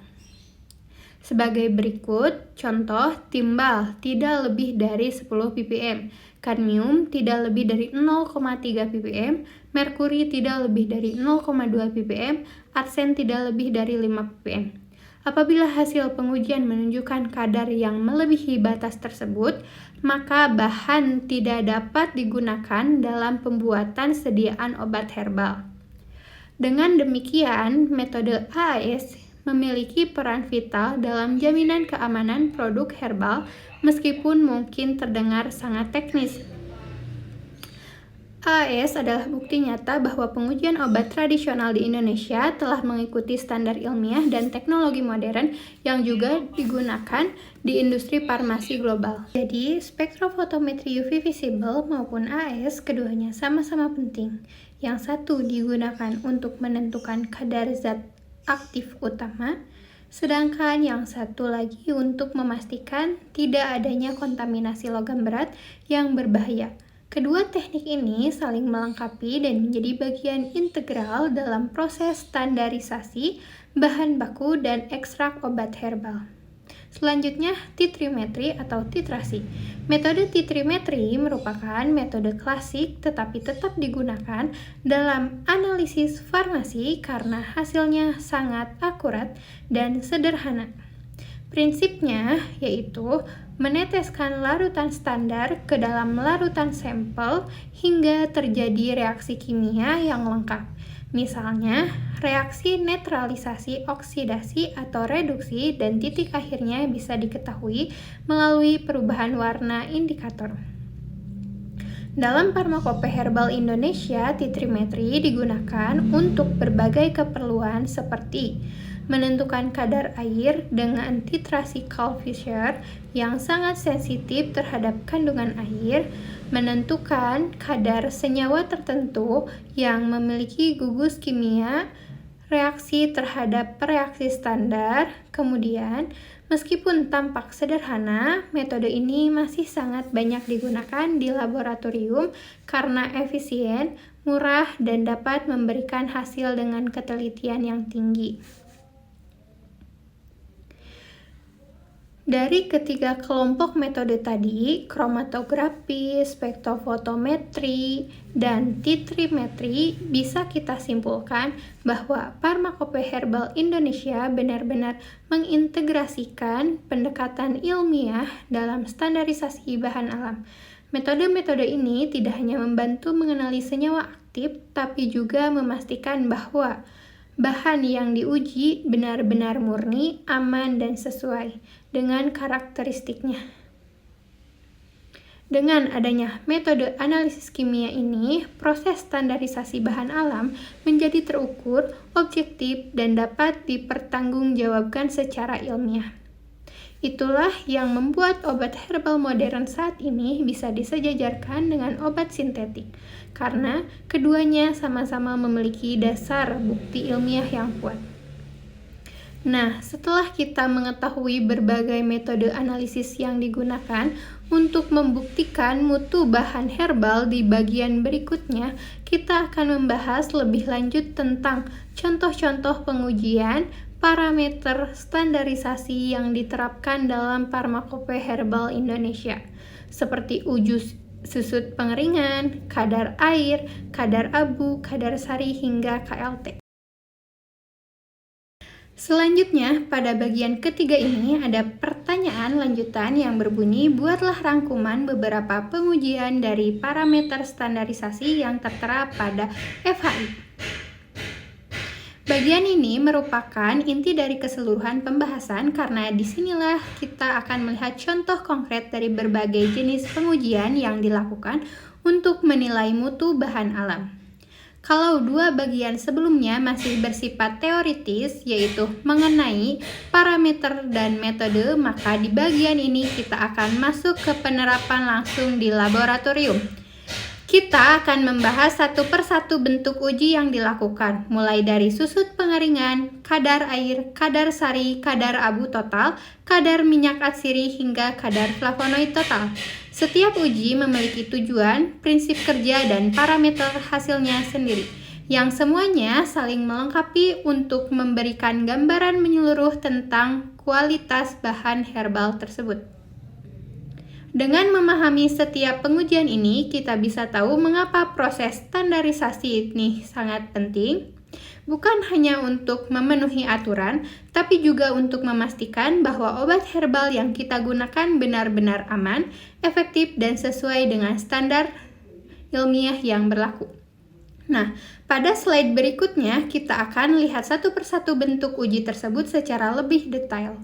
Sebagai berikut, contoh timbal tidak lebih dari 10 ppm, kadmium tidak lebih dari 0,3 ppm, merkuri tidak lebih dari 0,2 ppm, arsen tidak lebih dari 5 ppm. Apabila hasil pengujian menunjukkan kadar yang melebihi batas tersebut, maka bahan tidak dapat digunakan dalam pembuatan sediaan obat herbal. Dengan demikian, metode AS memiliki peran vital dalam jaminan keamanan produk herbal meskipun mungkin terdengar sangat teknis. AS adalah bukti nyata bahwa pengujian obat tradisional di Indonesia telah mengikuti standar ilmiah dan teknologi modern yang juga digunakan di industri farmasi global. Jadi, spektrofotometri UV visible maupun AS keduanya sama-sama penting. Yang satu digunakan untuk menentukan kadar zat aktif utama, sedangkan yang satu lagi untuk memastikan tidak adanya kontaminasi logam berat yang berbahaya. Kedua teknik ini saling melengkapi dan menjadi bagian integral dalam proses standarisasi bahan baku dan ekstrak obat herbal. Selanjutnya, titrimetri atau titrasi. Metode titrimetri merupakan metode klasik tetapi tetap digunakan dalam analisis farmasi karena hasilnya sangat akurat dan sederhana. Prinsipnya yaitu meneteskan larutan standar ke dalam larutan sampel hingga terjadi reaksi kimia yang lengkap. Misalnya, reaksi netralisasi, oksidasi, atau reduksi, dan titik akhirnya bisa diketahui melalui perubahan warna indikator. Dalam Farmakope Herbal Indonesia, titrimetri digunakan untuk berbagai keperluan seperti menentukan kadar air dengan titrasi Cale-Fisher yang sangat sensitif terhadap kandungan air, menentukan kadar senyawa tertentu yang memiliki gugus kimia, reaksi terhadap reaksi standar. Kemudian, meskipun tampak sederhana, metode ini masih sangat banyak digunakan di laboratorium karena efisien, murah, dan dapat memberikan hasil dengan ketelitian yang tinggi. Dari ketiga kelompok metode tadi, kromatografi, spektrofotometri, dan titrimetri, bisa kita simpulkan bahwa Pharmacopoeia Herbal Indonesia benar-benar mengintegrasikan pendekatan ilmiah dalam standarisasi bahan alam. Metode-metode ini tidak hanya membantu mengenali senyawa aktif, tapi juga memastikan bahwa bahan yang diuji benar-benar murni, aman, dan sesuai dengan karakteristiknya. Dengan adanya metode analisis kimia ini, proses standarisasi bahan alam menjadi terukur, objektif, dan dapat dipertanggungjawabkan secara ilmiah. Itulah yang membuat obat herbal modern saat ini bisa disejajarkan dengan obat sintetik, karena keduanya sama-sama memiliki dasar bukti ilmiah yang kuat. Nah, setelah kita mengetahui berbagai metode analisis yang digunakan untuk membuktikan mutu bahan herbal di bagian berikutnya, kita akan membahas lebih lanjut tentang contoh-contoh pengujian, parameter standarisasi yang diterapkan dalam Pharmacopoeia Herbal Indonesia, seperti uji susut pengeringan, kadar air, kadar abu, kadar sari, hingga KLT. Selanjutnya, pada bagian ketiga ini ada pertanyaan lanjutan yang berbunyi, buatlah rangkuman beberapa pengujian dari parameter standarisasi yang tertera pada FHI. Bagian ini merupakan inti dari keseluruhan pembahasan karena disinilah kita akan melihat contoh konkret dari berbagai jenis pengujian yang dilakukan untuk menilai mutu bahan alam. Kalau dua bagian sebelumnya masih bersifat teoritis, yaitu mengenai parameter dan metode, maka di bagian ini kita akan masuk ke penerapan langsung di laboratorium. Kita akan membahas satu persatu bentuk uji yang dilakukan, mulai dari susut pengeringan, kadar air, kadar sari, kadar abu total, kadar minyak atsiri, hingga kadar flavonoid total. Setiap uji memiliki tujuan, prinsip kerja, dan parameter hasilnya sendiri, yang semuanya saling melengkapi untuk memberikan gambaran menyeluruh tentang kualitas bahan herbal tersebut. Dengan memahami setiap pengujian ini, kita bisa tahu mengapa proses standarisasi ini sangat penting, bukan hanya untuk memenuhi aturan, tapi juga untuk memastikan bahwa obat herbal yang kita gunakan benar-benar aman, efektif, dan sesuai dengan standar ilmiah yang berlaku. Nah, pada slide berikutnya kita akan lihat satu persatu bentuk uji tersebut secara lebih detail.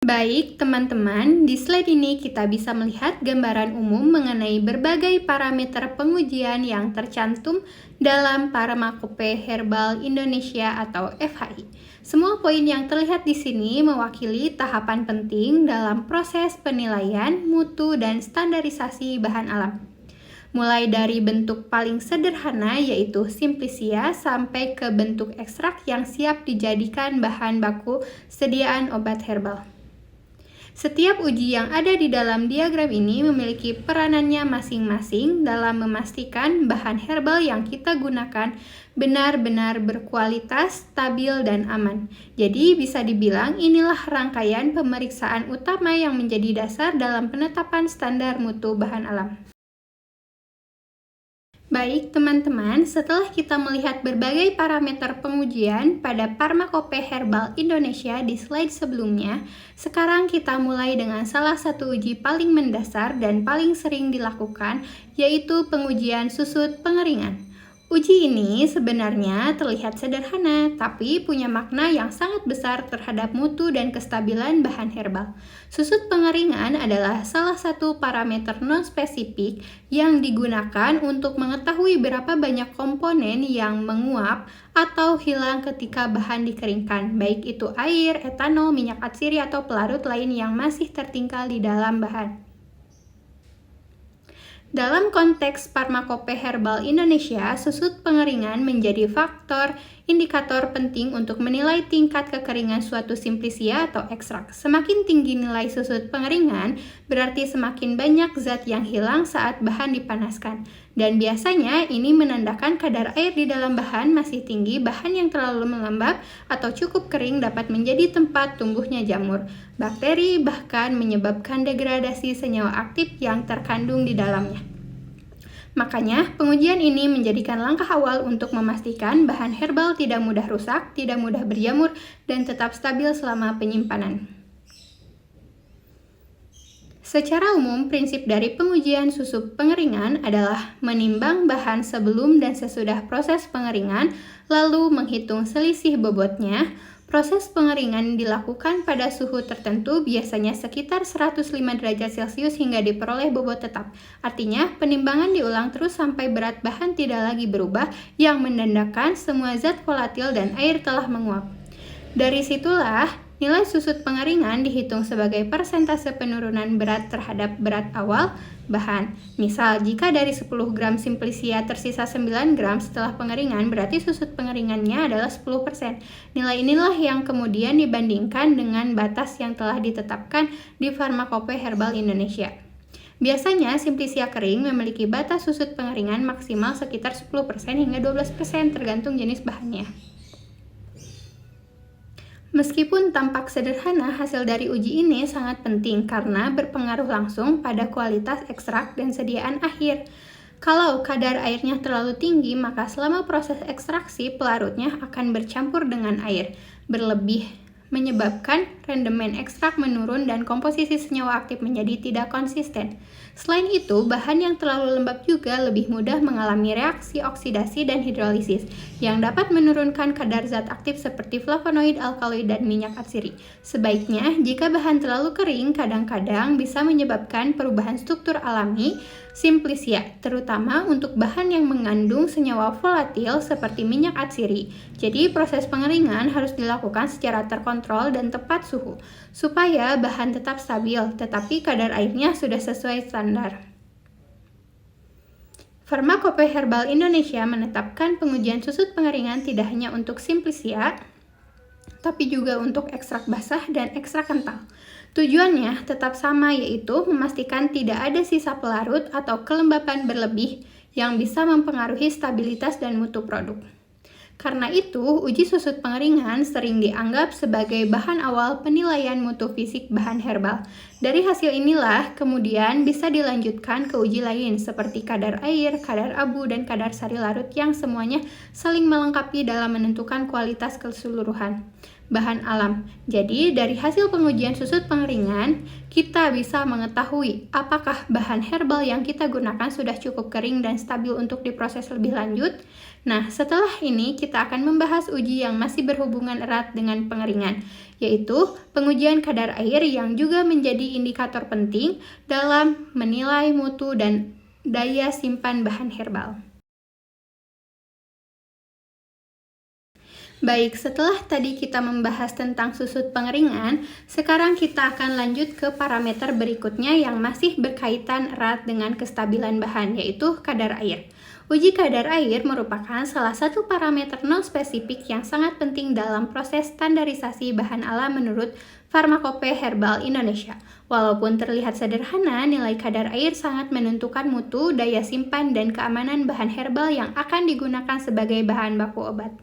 Baik, teman-teman, di slide ini kita bisa melihat gambaran umum mengenai berbagai parameter pengujian yang tercantum dalam Pharmacopoeia Herbal Indonesia atau FHI. Semua poin yang terlihat di sini mewakili tahapan penting dalam proses penilaian, mutu, dan standarisasi bahan alam. Mulai dari bentuk paling sederhana yaitu simplisia sampai ke bentuk ekstrak yang siap dijadikan bahan baku sediaan obat herbal. Setiap uji yang ada di dalam diagram ini memiliki peranannya masing-masing dalam memastikan bahan herbal yang kita gunakan benar-benar berkualitas, stabil, dan aman. Jadi bisa dibilang inilah rangkaian pemeriksaan utama yang menjadi dasar dalam penetapan standar mutu bahan alam. Baik teman-teman, setelah kita melihat berbagai parameter pengujian pada Pharmacopoeia Herbal Indonesia di slide sebelumnya, sekarang kita mulai dengan salah satu uji paling mendasar dan paling sering dilakukan, yaitu pengujian susut pengeringan. Uji ini sebenarnya terlihat sederhana, tapi punya makna yang sangat besar terhadap mutu dan kestabilan bahan herbal. Susut pengeringan adalah salah satu parameter non-spesifik yang digunakan untuk mengetahui berapa banyak komponen yang menguap atau hilang ketika bahan dikeringkan, baik itu air, etanol, minyak atsiri, atau pelarut lain yang masih tertinggal di dalam bahan. Dalam konteks Pharmacopoeia Herbal Indonesia, susut pengeringan menjadi faktor indikator penting untuk menilai tingkat kekeringan suatu simplisia atau ekstrak. Semakin tinggi nilai susut pengeringan, berarti semakin banyak zat yang hilang saat bahan dipanaskan. Dan biasanya ini menandakan kadar air di dalam bahan masih tinggi. Bahan yang terlalu melembab atau cukup kering dapat menjadi tempat tumbuhnya jamur, bakteri, bahkan menyebabkan degradasi senyawa aktif yang terkandung di dalamnya. Makanya, pengujian ini menjadikan langkah awal untuk memastikan bahan herbal tidak mudah rusak, tidak mudah berjamur, dan tetap stabil selama penyimpanan. Secara umum, prinsip dari pengujian susu pengeringan adalah menimbang bahan sebelum dan sesudah proses pengeringan, lalu menghitung selisih bobotnya. Proses pengeringan dilakukan pada suhu tertentu, biasanya sekitar 105 derajat Celcius hingga diperoleh bobot tetap. Artinya, penimbangan diulang terus sampai berat bahan tidak lagi berubah, yang menandakan semua zat volatil dan air telah menguap. Dari situlah, nilai susut pengeringan dihitung sebagai persentase penurunan berat terhadap berat awal bahan. Misal, jika dari 10 gram simplisia tersisa 9 gram setelah pengeringan, berarti susut pengeringannya adalah 10%. Nilai inilah yang kemudian dibandingkan dengan batas yang telah ditetapkan di Pharmacopoeia Herbal Indonesia. Biasanya, simplisia kering memiliki batas susut pengeringan maksimal sekitar 10% hingga 12% tergantung jenis bahannya. Meskipun tampak sederhana, hasil dari uji ini sangat penting karena berpengaruh langsung pada kualitas ekstrak dan sediaan akhir. Kalau kadar airnya terlalu tinggi, maka selama proses ekstraksi pelarutnya akan bercampur dengan air berlebih, menyebabkan rendemen ekstrak menurun dan komposisi senyawa aktif menjadi tidak konsisten. Selain itu, bahan yang terlalu lembab juga lebih mudah mengalami reaksi oksidasi dan hidrolisis yang dapat menurunkan kadar zat aktif seperti flavonoid, alkaloid, dan minyak atsiri. Sebaiknya, jika bahan terlalu kering, kadang-kadang bisa menyebabkan perubahan struktur alami simplisia, terutama untuk bahan yang mengandung senyawa volatil seperti minyak atsiri. Jadi, proses pengeringan harus dilakukan secara terkontrol dan tepat suhu, supaya bahan tetap stabil, tetapi kadar airnya sudah sesuai standar. Pharmacopoeia Herbal Indonesia menetapkan pengujian susut pengeringan tidak hanya untuk simplisia, tapi juga untuk ekstrak basah dan ekstrak kental. Tujuannya tetap sama, yaitu memastikan tidak ada sisa pelarut atau kelembapan berlebih yang bisa mempengaruhi stabilitas dan mutu produk. Karena itu, uji susut pengeringan sering dianggap sebagai bahan awal penilaian mutu fisik bahan herbal. Dari hasil inilah, kemudian bisa dilanjutkan ke uji lain seperti kadar air, kadar abu, dan kadar sari larut yang semuanya saling melengkapi dalam menentukan kualitas keseluruhan bahan alam. Jadi, dari hasil pengujian susut pengeringan, kita bisa mengetahui apakah bahan herbal yang kita gunakan sudah cukup kering dan stabil untuk diproses lebih lanjut. Nah, setelah ini kita akan membahas uji yang masih berhubungan erat dengan pengeringan, yaitu pengujian kadar air yang juga menjadi indikator penting dalam menilai mutu dan daya simpan bahan herbal. Baik, setelah tadi kita membahas tentang susut pengeringan, sekarang kita akan lanjut ke parameter berikutnya yang masih berkaitan erat dengan kestabilan bahan, yaitu kadar air. Uji kadar air merupakan salah satu parameter non-spesifik yang sangat penting dalam proses standarisasi bahan alam menurut Pharmacopoeia Herbal Indonesia. Walaupun terlihat sederhana, nilai kadar air sangat menentukan mutu, daya simpan, dan keamanan bahan herbal yang akan digunakan sebagai bahan baku obat.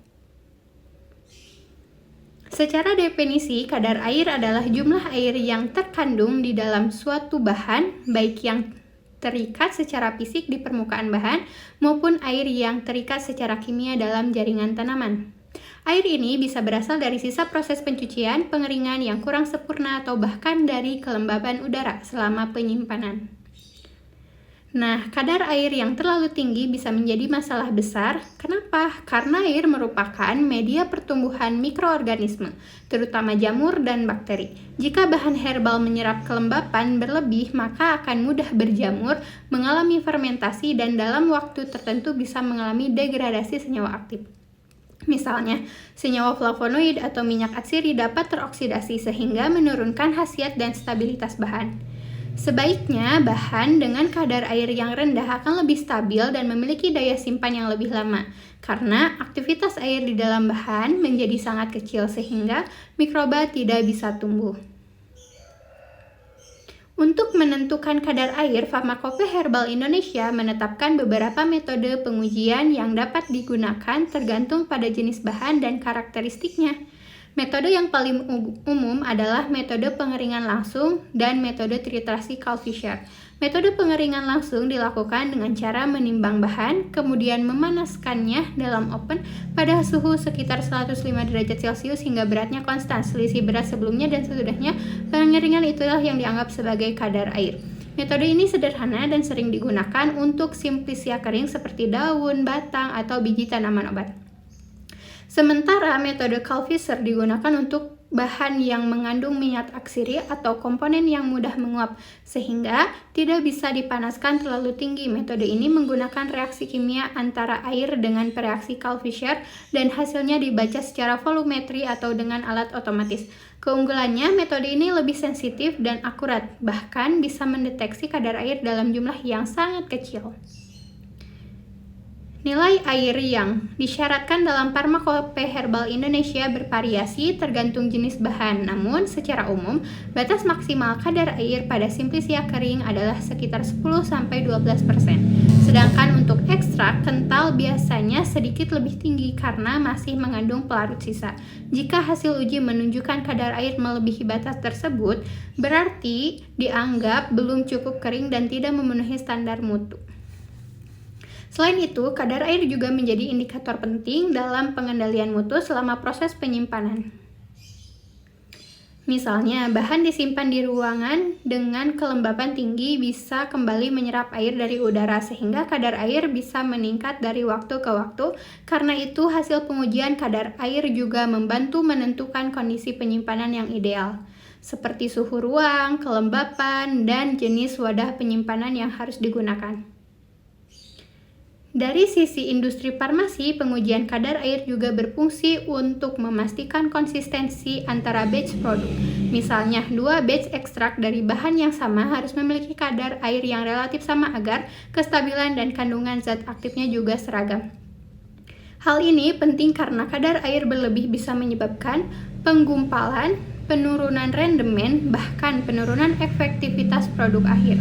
Secara definisi, kadar air adalah jumlah air yang terkandung di dalam suatu bahan, baik yang terikat secara fisik di permukaan bahan maupun air yang terikat secara kimia dalam jaringan tanaman. Air ini bisa berasal dari sisa proses pencucian, pengeringan yang kurang sempurna, atau bahkan dari kelembaban udara selama penyimpanan. Nah, kadar air yang terlalu tinggi bisa menjadi masalah besar. Kenapa? Karena air merupakan media pertumbuhan mikroorganisme, terutama jamur dan bakteri. Jika bahan herbal menyerap kelembapan berlebih, maka akan mudah berjamur, mengalami fermentasi, dan dalam waktu tertentu bisa mengalami degradasi senyawa aktif. Misalnya, senyawa flavonoid atau minyak atsiri dapat teroksidasi sehingga menurunkan khasiat dan stabilitas bahan. Sebaiknya bahan dengan kadar air yang rendah akan lebih stabil dan memiliki daya simpan yang lebih lama, karena aktivitas air di dalam bahan menjadi sangat kecil sehingga mikroba tidak bisa tumbuh. Untuk menentukan kadar air, Farmakope Herbal Indonesia menetapkan beberapa metode pengujian yang dapat digunakan tergantung pada jenis bahan dan karakteristiknya. Metode yang paling umum adalah metode pengeringan langsung dan metode titrasi Carl-Fisher. Metode pengeringan langsung dilakukan dengan cara menimbang bahan, kemudian memanaskannya dalam oven pada suhu sekitar 105 derajat Celcius hingga beratnya konstan. Selisih berat sebelumnya dan sesudahnya pengeringan itulah yang dianggap sebagai kadar air. Metode ini sederhana dan sering digunakan untuk simplisia kering seperti daun, batang, atau biji tanaman obat. Sementara metode Carl-Fisher digunakan untuk bahan yang mengandung minyak aksiri atau komponen yang mudah menguap, sehingga tidak bisa dipanaskan terlalu tinggi. Metode ini menggunakan reaksi kimia antara air dengan reaksi Carl-Fisher dan hasilnya dibaca secara volumetri atau dengan alat otomatis. Keunggulannya, metode ini lebih sensitif dan akurat, bahkan bisa mendeteksi kadar air dalam jumlah yang sangat kecil. Nilai air yang disyaratkan dalam Farmakope Herbal Indonesia bervariasi tergantung jenis bahan, namun secara umum, batas maksimal kadar air pada simplisia kering adalah sekitar 10-12%. Sedangkan untuk ekstrak kental biasanya sedikit lebih tinggi karena masih mengandung pelarut sisa. Jika hasil uji menunjukkan kadar air melebihi batas tersebut, berarti dianggap belum cukup kering dan tidak memenuhi standar mutu. Selain itu, kadar air juga menjadi indikator penting dalam pengendalian mutu selama proses penyimpanan. Misalnya, bahan disimpan di ruangan dengan kelembapan tinggi bisa kembali menyerap air dari udara sehingga kadar air bisa meningkat dari waktu ke waktu. Karena itu, hasil pengujian kadar air juga membantu menentukan kondisi penyimpanan yang ideal, seperti suhu ruang, kelembapan, dan jenis wadah penyimpanan yang harus digunakan. Dari sisi industri farmasi, pengujian kadar air juga berfungsi untuk memastikan konsistensi antara batch produk. Misalnya, 2 batch ekstrak dari bahan yang sama harus memiliki kadar air yang relatif sama agar kestabilan dan kandungan zat aktifnya juga seragam. Hal ini penting karena kadar air berlebih bisa menyebabkan penggumpalan, penurunan rendemen, bahkan penurunan efektivitas produk akhir.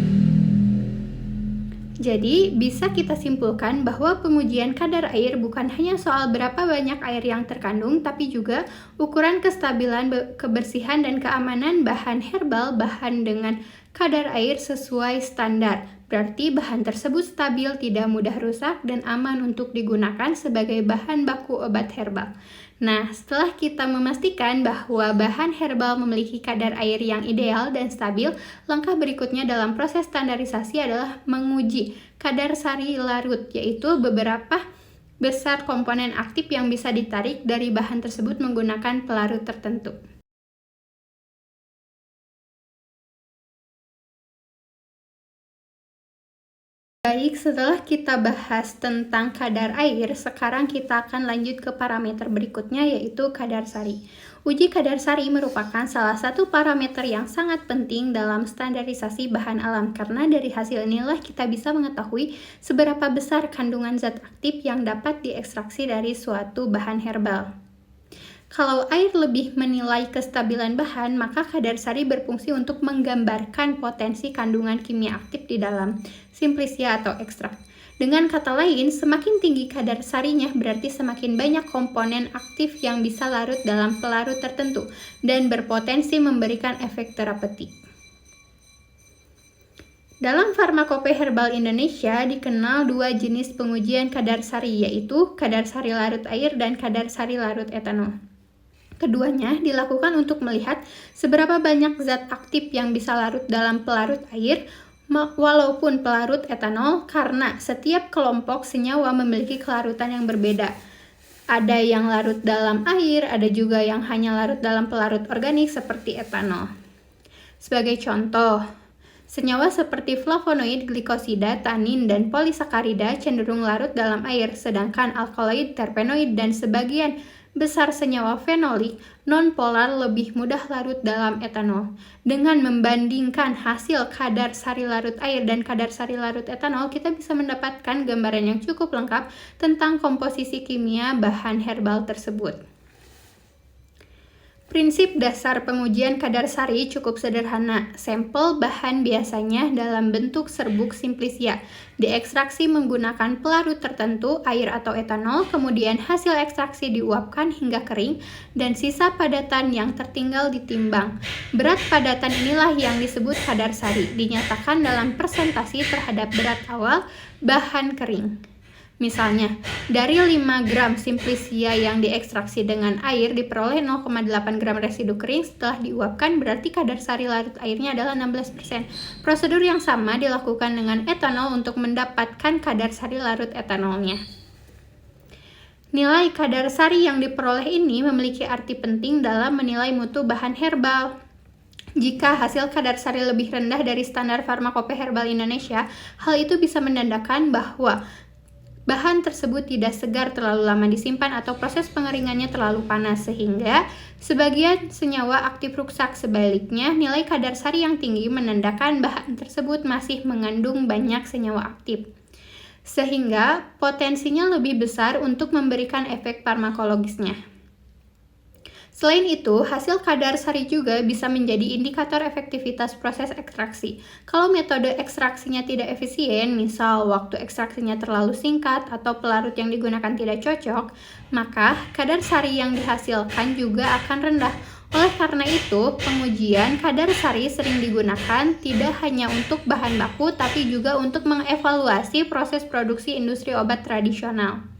Jadi, bisa kita simpulkan bahwa pengujian kadar air bukan hanya soal berapa banyak air yang terkandung, tapi juga ukuran kestabilan, kebersihan, dan keamanan bahan herbal bahan dengan kadar air sesuai standar. Berarti bahan tersebut stabil, tidak mudah rusak, dan aman untuk digunakan sebagai bahan baku obat herbal. Nah, setelah kita memastikan bahwa bahan herbal memiliki kadar air yang ideal dan stabil, langkah berikutnya dalam proses standarisasi adalah menguji kadar sari larut, yaitu beberapa besar komponen aktif yang bisa ditarik dari bahan tersebut menggunakan pelarut tertentu. Baik, setelah kita bahas tentang kadar air, sekarang kita akan lanjut ke parameter berikutnya, yaitu kadar sari. Uji kadar sari merupakan salah satu parameter yang sangat penting dalam standarisasi bahan alam, karena dari hasil inilah kita bisa mengetahui seberapa besar kandungan zat aktif yang dapat diekstraksi dari suatu bahan herbal. Kalau air lebih menilai kestabilan bahan, maka kadar sari berfungsi untuk menggambarkan potensi kandungan kimia aktif di dalam simplisia atau ekstrak. Dengan kata lain, semakin tinggi kadar sarinya berarti semakin banyak komponen aktif yang bisa larut dalam pelarut tertentu dan berpotensi memberikan efek terapeutik. Dalam Farmakope Herbal Indonesia dikenal 2 jenis pengujian kadar sari, yaitu kadar sari larut air dan kadar sari larut etanol. Keduanya dilakukan untuk melihat seberapa banyak zat aktif yang bisa larut dalam pelarut air walaupun pelarut etanol, karena setiap kelompok senyawa memiliki kelarutan yang berbeda. Ada yang larut dalam air, ada juga yang hanya larut dalam pelarut organik seperti etanol. Sebagai contoh, senyawa seperti flavonoid, glikosida, tanin, dan polisakarida cenderung larut dalam air, sedangkan alkaloid, terpenoid, dan sebagian besar senyawa fenolik nonpolar lebih mudah larut dalam etanol. Dengan membandingkan hasil kadar sari larut air dan kadar sari larut etanol, kita bisa mendapatkan gambaran yang cukup lengkap tentang komposisi kimia bahan herbal tersebut. Prinsip dasar pengujian kadar sari cukup sederhana. Sampel bahan biasanya dalam bentuk serbuk simplisia, diekstraksi menggunakan pelarut tertentu, air atau etanol, kemudian hasil ekstraksi diuapkan hingga kering, dan sisa padatan yang tertinggal ditimbang. Berat padatan inilah yang disebut kadar sari, dinyatakan dalam persentase terhadap berat awal bahan kering. Misalnya, dari 5 gram simplisia yang diekstraksi dengan air diperoleh 0,8 gram residu kering setelah diuapkan, berarti kadar sari larut airnya adalah 16%. Prosedur yang sama dilakukan dengan etanol untuk mendapatkan kadar sari larut etanolnya. Nilai kadar sari yang diperoleh ini memiliki arti penting dalam menilai mutu bahan herbal. Jika hasil kadar sari lebih rendah dari standar Farmakope Herbal Indonesia, hal itu bisa menandakan bahwa bahan tersebut tidak segar terlalu lama disimpan atau proses pengeringannya terlalu panas sehingga sebagian senyawa aktif rusak. Sebaliknya, nilai kadar sari yang tinggi menandakan bahan tersebut masih mengandung banyak senyawa aktif, sehingga potensinya lebih besar untuk memberikan efek farmakologisnya. Selain itu, hasil kadar sari juga bisa menjadi indikator efektivitas proses ekstraksi. Kalau metode ekstraksinya tidak efisien, misal waktu ekstraksinya terlalu singkat atau pelarut yang digunakan tidak cocok, maka kadar sari yang dihasilkan juga akan rendah. Oleh karena itu, pengujian kadar sari sering digunakan tidak hanya untuk bahan baku, tapi juga untuk mengevaluasi proses produksi industri obat tradisional.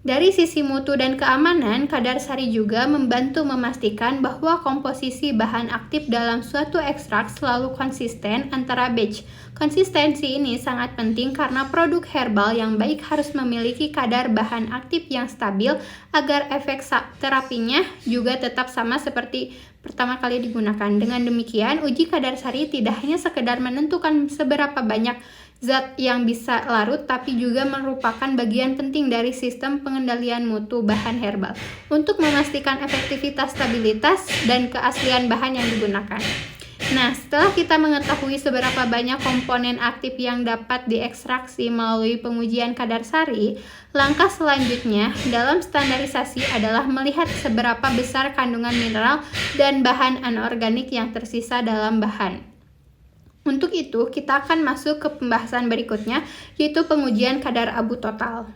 Dari sisi mutu dan keamanan, kadar sari juga membantu memastikan bahwa komposisi bahan aktif dalam suatu ekstrak selalu konsisten antara batch. Konsistensi ini sangat penting karena produk herbal yang baik harus memiliki kadar bahan aktif yang stabil agar efek terapinya juga tetap sama seperti pertama kali digunakan. Dengan demikian, uji kadar sari tidak hanya sekedar menentukan seberapa banyak zat yang bisa larut, tapi juga merupakan bagian penting dari sistem pengendalian mutu bahan herbal untuk memastikan efektivitas, stabilitas, dan keaslian bahan yang digunakan. Nah, setelah kita mengetahui seberapa banyak komponen aktif yang dapat diekstraksi melalui pengujian kadar sari, langkah selanjutnya dalam standarisasi adalah melihat seberapa besar kandungan mineral dan bahan anorganik yang tersisa dalam bahan. Untuk itu, kita akan masuk ke pembahasan berikutnya, yaitu pengujian kadar abu total.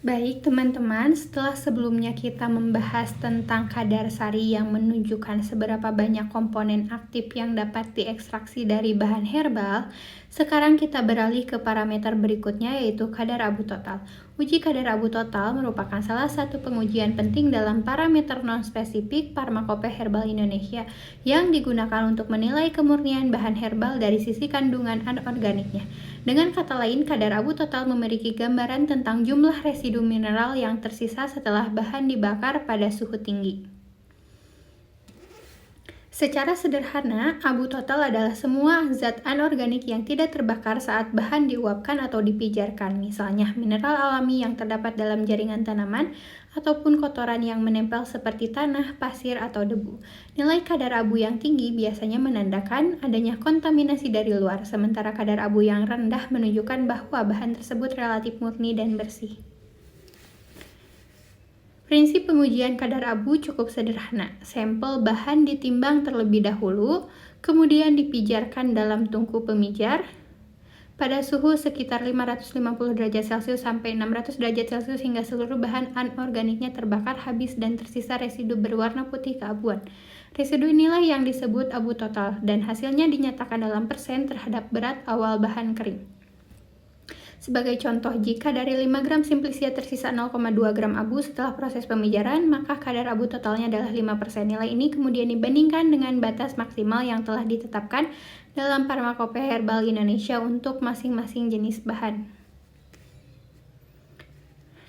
Baik teman-teman, setelah sebelumnya kita membahas tentang kadar sari yang menunjukkan seberapa banyak komponen aktif yang dapat diekstraksi dari bahan herbal, sekarang kita beralih ke parameter berikutnya, yaitu kadar abu total. Uji kadar abu total merupakan salah satu pengujian penting dalam parameter non-spesifik Farmakope Herbal Indonesia yang digunakan untuk menilai kemurnian bahan herbal dari sisi kandungan anorganiknya. Dengan kata lain, kadar abu total memiliki gambaran tentang jumlah residu mineral yang tersisa setelah bahan dibakar pada suhu tinggi. Secara sederhana, abu total adalah semua zat anorganik yang tidak terbakar saat bahan diuapkan atau dipijarkan, misalnya mineral alami yang terdapat dalam jaringan tanaman, ataupun kotoran yang menempel seperti tanah, pasir, atau debu. Nilai kadar abu yang tinggi biasanya menandakan adanya kontaminasi dari luar, sementara kadar abu yang rendah menunjukkan bahwa bahan tersebut relatif murni dan bersih. Prinsip pengujian kadar abu cukup sederhana. Sampel bahan ditimbang terlebih dahulu, kemudian dipijarkan dalam tungku pemijar pada suhu sekitar 550 derajat Celcius sampai 600 derajat Celcius hingga seluruh bahan anorganiknya terbakar habis dan tersisa residu berwarna putih keabuan. Residu inilah yang disebut abu total dan hasilnya dinyatakan dalam persen terhadap berat awal bahan kering. Sebagai contoh, jika dari 5 gram simplisia tersisa 0,2 gram abu setelah proses pemijaran, maka kadar abu totalnya adalah 5%. Nilai ini kemudian dibandingkan dengan batas maksimal yang telah ditetapkan dalam Farmakope Herbal Indonesia untuk masing-masing jenis bahan.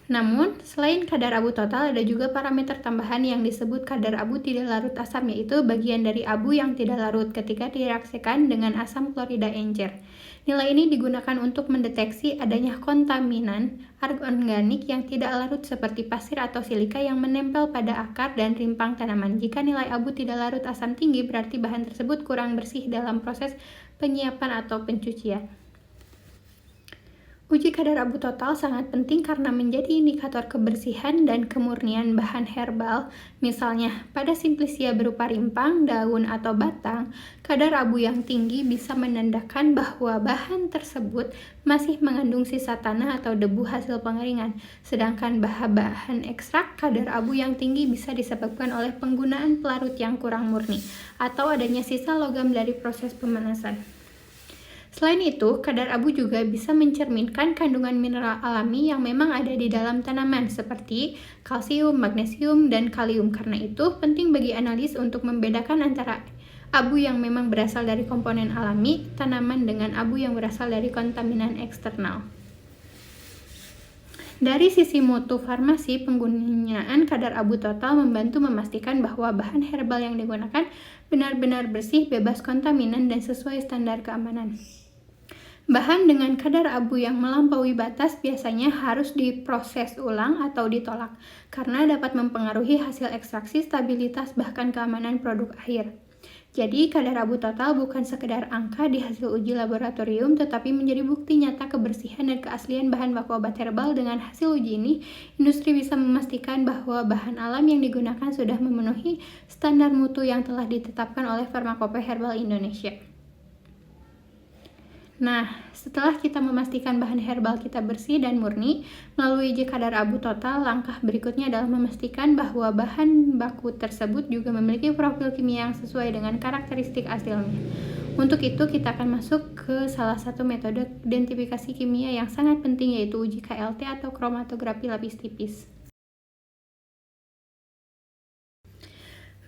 Namun, selain kadar abu total, ada juga parameter tambahan yang disebut kadar abu tidak larut asam, yaitu bagian dari abu yang tidak larut ketika direaksikan dengan asam klorida encer. Nilai ini digunakan untuk mendeteksi adanya kontaminan organik yang tidak larut seperti pasir atau silika yang menempel pada akar dan rimpang tanaman. Jika nilai abu tidak larut asam tinggi, berarti bahan tersebut kurang bersih dalam proses penyiapan atau pencucian. Uji kadar abu total sangat penting karena menjadi indikator kebersihan dan kemurnian bahan herbal. Misalnya, pada simplicia berupa rimpang, daun, atau batang, kadar abu yang tinggi bisa menandakan bahwa bahan tersebut masih mengandung sisa tanah atau debu hasil pengeringan. Sedangkan bahan ekstrak, kadar abu yang tinggi bisa disebabkan oleh penggunaan pelarut yang kurang murni atau adanya sisa logam dari proses pemanasan. Selain itu, kadar abu juga bisa mencerminkan kandungan mineral alami yang memang ada di dalam tanaman seperti kalsium, magnesium, dan kalium. Karena itu, penting bagi analis untuk membedakan antara abu yang memang berasal dari komponen alami tanaman dengan abu yang berasal dari kontaminan eksternal. Dari sisi mutu farmasi, penggunaan kadar abu total membantu memastikan bahwa bahan herbal yang digunakan benar-benar bersih, bebas kontaminan, dan sesuai standar keamanan. Bahan dengan kadar abu yang melampaui batas biasanya harus diproses ulang atau ditolak, karena dapat mempengaruhi hasil ekstraksi, stabilitas, bahkan keamanan produk akhir. Jadi, kadar abu total bukan sekedar angka di hasil uji laboratorium, tetapi menjadi bukti nyata kebersihan dan keaslian bahan baku obat herbal. Dengan hasil uji ini, industri bisa memastikan bahwa bahan alam yang digunakan sudah memenuhi standar mutu yang telah ditetapkan oleh Pharmacopoeia Herbal Indonesia. Nah, setelah kita memastikan bahan herbal kita bersih dan murni melalui uji kadar abu total, langkah berikutnya adalah memastikan bahwa bahan baku tersebut juga memiliki profil kimia yang sesuai dengan karakteristik asalnya. Untuk itu, kita akan masuk ke salah satu metode identifikasi kimia yang sangat penting, yaitu uji KLT atau kromatografi lapis tipis.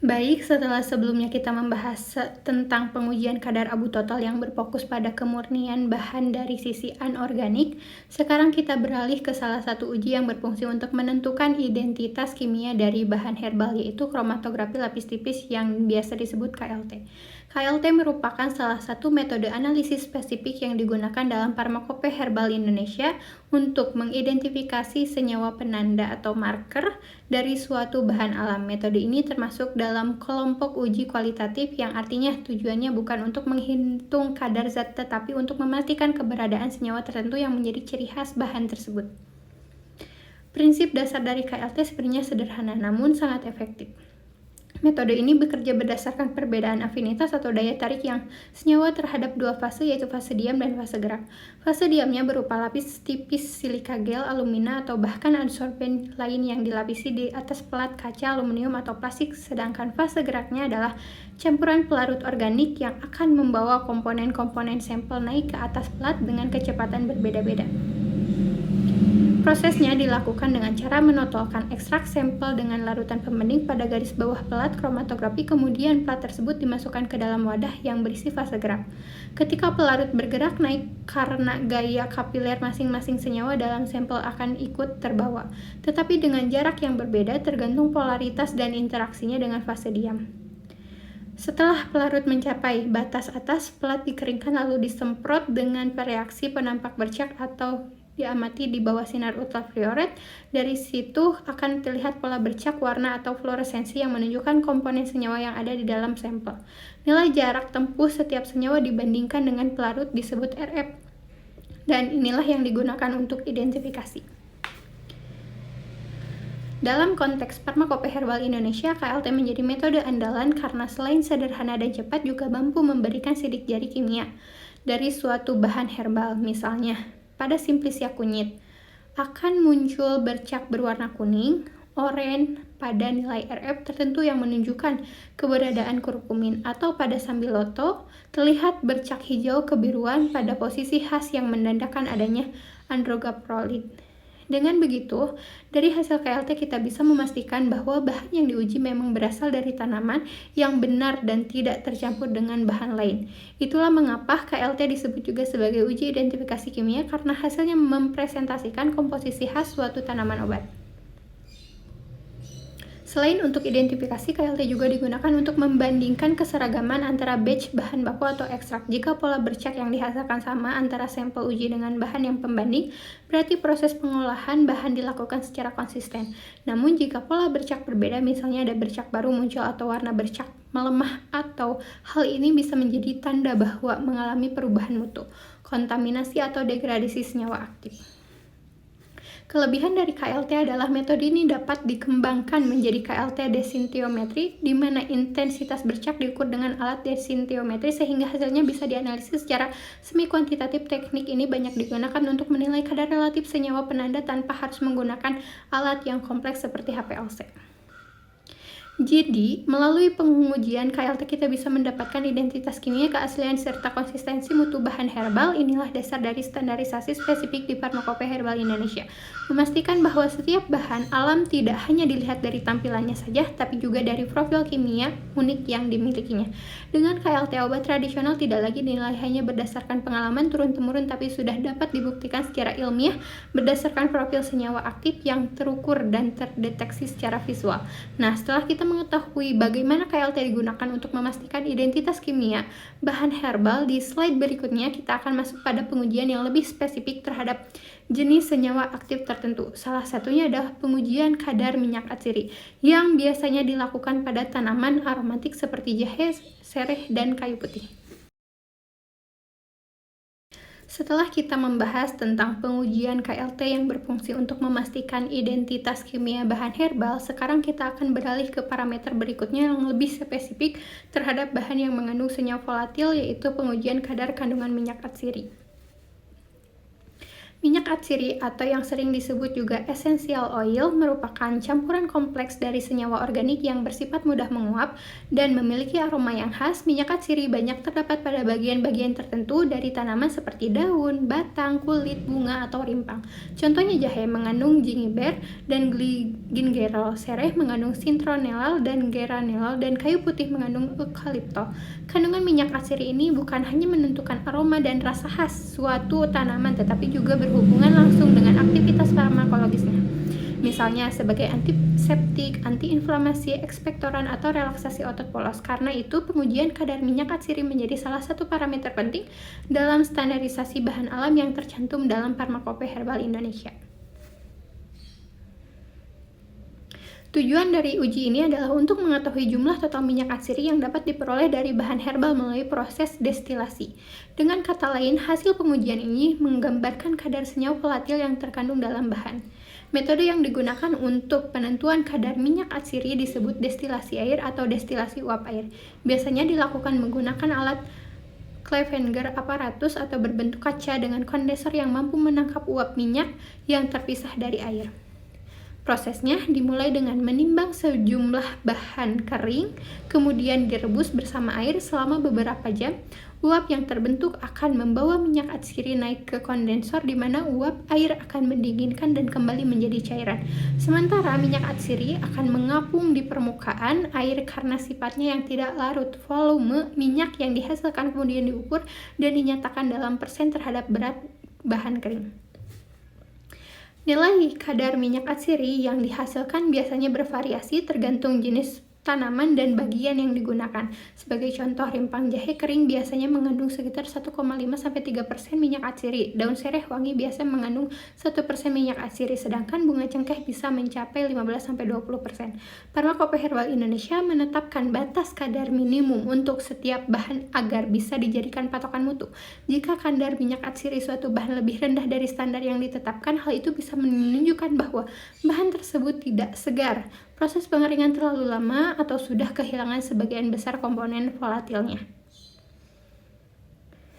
Baik, setelah sebelumnya kita membahas tentang pengujian kadar abu total yang berfokus pada kemurnian bahan dari sisi anorganik, sekarang kita beralih ke salah satu uji yang berfungsi untuk menentukan identitas kimia dari bahan herbal, yaitu kromatografi lapis tipis yang biasa disebut KLT. KLT merupakan salah satu metode analisis spesifik yang digunakan dalam Pharmacopoeia Herbal Indonesia untuk mengidentifikasi senyawa penanda atau marker dari suatu bahan alam. Metode ini termasuk dalam kelompok uji kualitatif yang artinya tujuannya bukan untuk menghitung kadar zat tetapi untuk memastikan keberadaan senyawa tertentu yang menjadi ciri khas bahan tersebut. Prinsip dasar dari KLT sebenarnya sederhana namun sangat efektif. Metode ini bekerja berdasarkan perbedaan afinitas atau daya tarik yang senyawa terhadap dua fase, yaitu fase diam dan fase gerak. Fase diamnya berupa lapis tipis silika gel, alumina, atau bahkan adsorben lain yang dilapisi di atas pelat kaca, aluminium, atau plastik, sedangkan fase geraknya adalah campuran pelarut organik yang akan membawa komponen-komponen sampel naik ke atas pelat dengan kecepatan berbeda-beda. Prosesnya dilakukan dengan cara menotolkan ekstrak sampel dengan larutan pembening pada garis bawah pelat kromatografi, kemudian pelat tersebut dimasukkan ke dalam wadah yang berisi fase gerak. Ketika pelarut bergerak naik karena gaya kapiler masing-masing senyawa dalam sampel akan ikut terbawa, tetapi dengan jarak yang berbeda tergantung polaritas dan interaksinya dengan fase diam. Setelah pelarut mencapai batas atas, pelat dikeringkan lalu disemprot dengan reaksi penampak bercak atau diamati di bawah sinar ultraviolet. Dari situ akan terlihat pola bercak, warna, atau fluoresensi yang menunjukkan komponen senyawa yang ada di dalam sampel. Nilai jarak tempuh setiap senyawa dibandingkan dengan pelarut disebut RF, dan inilah yang digunakan untuk identifikasi. Dalam konteks Pharmacopoeia Herbal Indonesia, KLT menjadi metode andalan karena selain sederhana dan cepat juga mampu memberikan sidik jari kimia dari suatu bahan herbal. Misalnya, pada simplicia kunyit akan muncul bercak berwarna kuning, oranye pada nilai RF tertentu yang menunjukkan keberadaan kurkumin, atau pada sambiloto terlihat bercak hijau kebiruan pada posisi khas yang menandakan adanya androgaprolid. Dengan begitu, dari hasil KLT kita bisa memastikan bahwa bahan yang diuji memang berasal dari tanaman yang benar dan tidak tercampur dengan bahan lain. Itulah mengapa KLT disebut juga sebagai uji identifikasi kimia karena hasilnya mempresentasikan komposisi khas suatu tanaman obat. Selain untuk identifikasi, KLT juga digunakan untuk membandingkan keseragaman antara batch bahan baku atau ekstrak. Jika pola bercak yang dihasilkan sama antara sampel uji dengan bahan yang pembanding, berarti proses pengolahan bahan dilakukan secara konsisten. Namun jika pola bercak berbeda, misalnya ada bercak baru muncul atau warna bercak melemah, atau hal ini bisa menjadi tanda bahwa mengalami perubahan mutu, kontaminasi atau degradasi senyawa aktif. Kelebihan dari KLT adalah metode ini dapat dikembangkan menjadi KLT desintiometri, di mana intensitas bercak diukur dengan alat desintiometri sehingga hasilnya bisa dianalisis secara semi-kuantitatif. Teknik ini banyak digunakan untuk menilai kadar relatif senyawa penanda tanpa harus menggunakan alat yang kompleks seperti HPLC. Jadi, melalui pengujian KLT kita bisa mendapatkan identitas kimia, keaslian, serta konsistensi mutu bahan herbal. Inilah dasar dari standarisasi spesifik di Farmakope Herbal Indonesia. Memastikan bahwa setiap bahan alam tidak hanya dilihat dari tampilannya saja, tapi juga dari profil kimia unik yang dimilikinya. Dengan KLT, obat tradisional tidak lagi dinilai hanya berdasarkan pengalaman turun-temurun, tapi sudah dapat dibuktikan secara ilmiah berdasarkan profil senyawa aktif yang terukur dan terdeteksi secara visual. Nah, setelah kita mengetahui bagaimana KLT digunakan untuk memastikan identitas kimia bahan herbal, di slide berikutnya kita akan masuk pada pengujian yang lebih spesifik terhadap jenis senyawa aktif tertentu. Salah satunya adalah pengujian kadar minyak atsiri yang biasanya dilakukan pada tanaman aromatik seperti jahe, sereh, dan kayu putih. Setelah kita membahas tentang pengujian KLT yang berfungsi untuk memastikan identitas kimia bahan herbal, sekarang kita akan beralih ke parameter berikutnya yang lebih spesifik terhadap bahan yang mengandung senyawa volatil, yaitu pengujian kadar kandungan minyak atsiri. Minyak atsiri atau yang sering disebut juga essential oil merupakan campuran kompleks dari senyawa organik yang bersifat mudah menguap dan memiliki aroma yang khas. Minyak atsiri banyak terdapat pada bagian-bagian tertentu dari tanaman seperti daun, batang, kulit, bunga, atau rimpang. Contohnya jahe mengandung gingiber dan gingerol, sereh mengandung citronellal dan geranilol, dan kayu putih mengandung eukaliptol. Kandungan minyak atsiri ini bukan hanya menentukan aroma dan rasa khas suatu tanaman, tetapi juga berhubungan langsung dengan aktivitas farmakologisnya. Misalnya sebagai antiseptik, antiinflamasi, ekspektoran, atau relaksasi otot polos. Karena itu, pengujian kadar minyak atsiri menjadi salah satu parameter penting dalam standarisasi bahan alam yang tercantum dalam Farmakope Herbal Indonesia. Tujuan dari uji ini adalah untuk mengetahui jumlah total minyak atsiri yang dapat diperoleh dari bahan herbal melalui proses destilasi. Dengan kata lain, hasil pengujian ini menggambarkan kadar senyawa volatil yang terkandung dalam bahan. Metode yang digunakan untuk penentuan kadar minyak atsiri disebut destilasi air atau destilasi uap air. Biasanya dilakukan menggunakan alat Clevenger apparatus atau berbentuk kaca dengan kondensor yang mampu menangkap uap minyak yang terpisah dari air. Prosesnya dimulai dengan menimbang sejumlah bahan kering, kemudian direbus bersama air selama beberapa jam. Uap yang terbentuk akan membawa minyak atsiri naik ke kondensor, di mana uap air akan mendinginkan dan kembali menjadi cairan. Sementara minyak atsiri akan mengapung di permukaan air karena sifatnya yang tidak larut. Volume minyak yang dihasilkan kemudian diukur dan dinyatakan dalam persen terhadap berat bahan kering. Nilai kadar minyak atsiri yang dihasilkan biasanya bervariasi tergantung jenis tanaman dan bagian yang digunakan. Sebagai contoh, rimpang jahe kering biasanya mengandung sekitar 1,5-3% minyak atsiri. Daun sereh wangi biasa mengandung 1% minyak atsiri, sedangkan bunga cengkeh bisa mencapai 15-20%. Farmakope Herbal Indonesia menetapkan batas kadar minimum untuk setiap bahan agar bisa dijadikan patokan mutu. Jika kadar minyak atsiri suatu bahan lebih rendah dari standar yang ditetapkan, hal itu bisa menunjukkan bahwa bahan tersebut tidak segar, proses pengeringan terlalu lama, atau sudah kehilangan sebagian besar komponen volatilnya.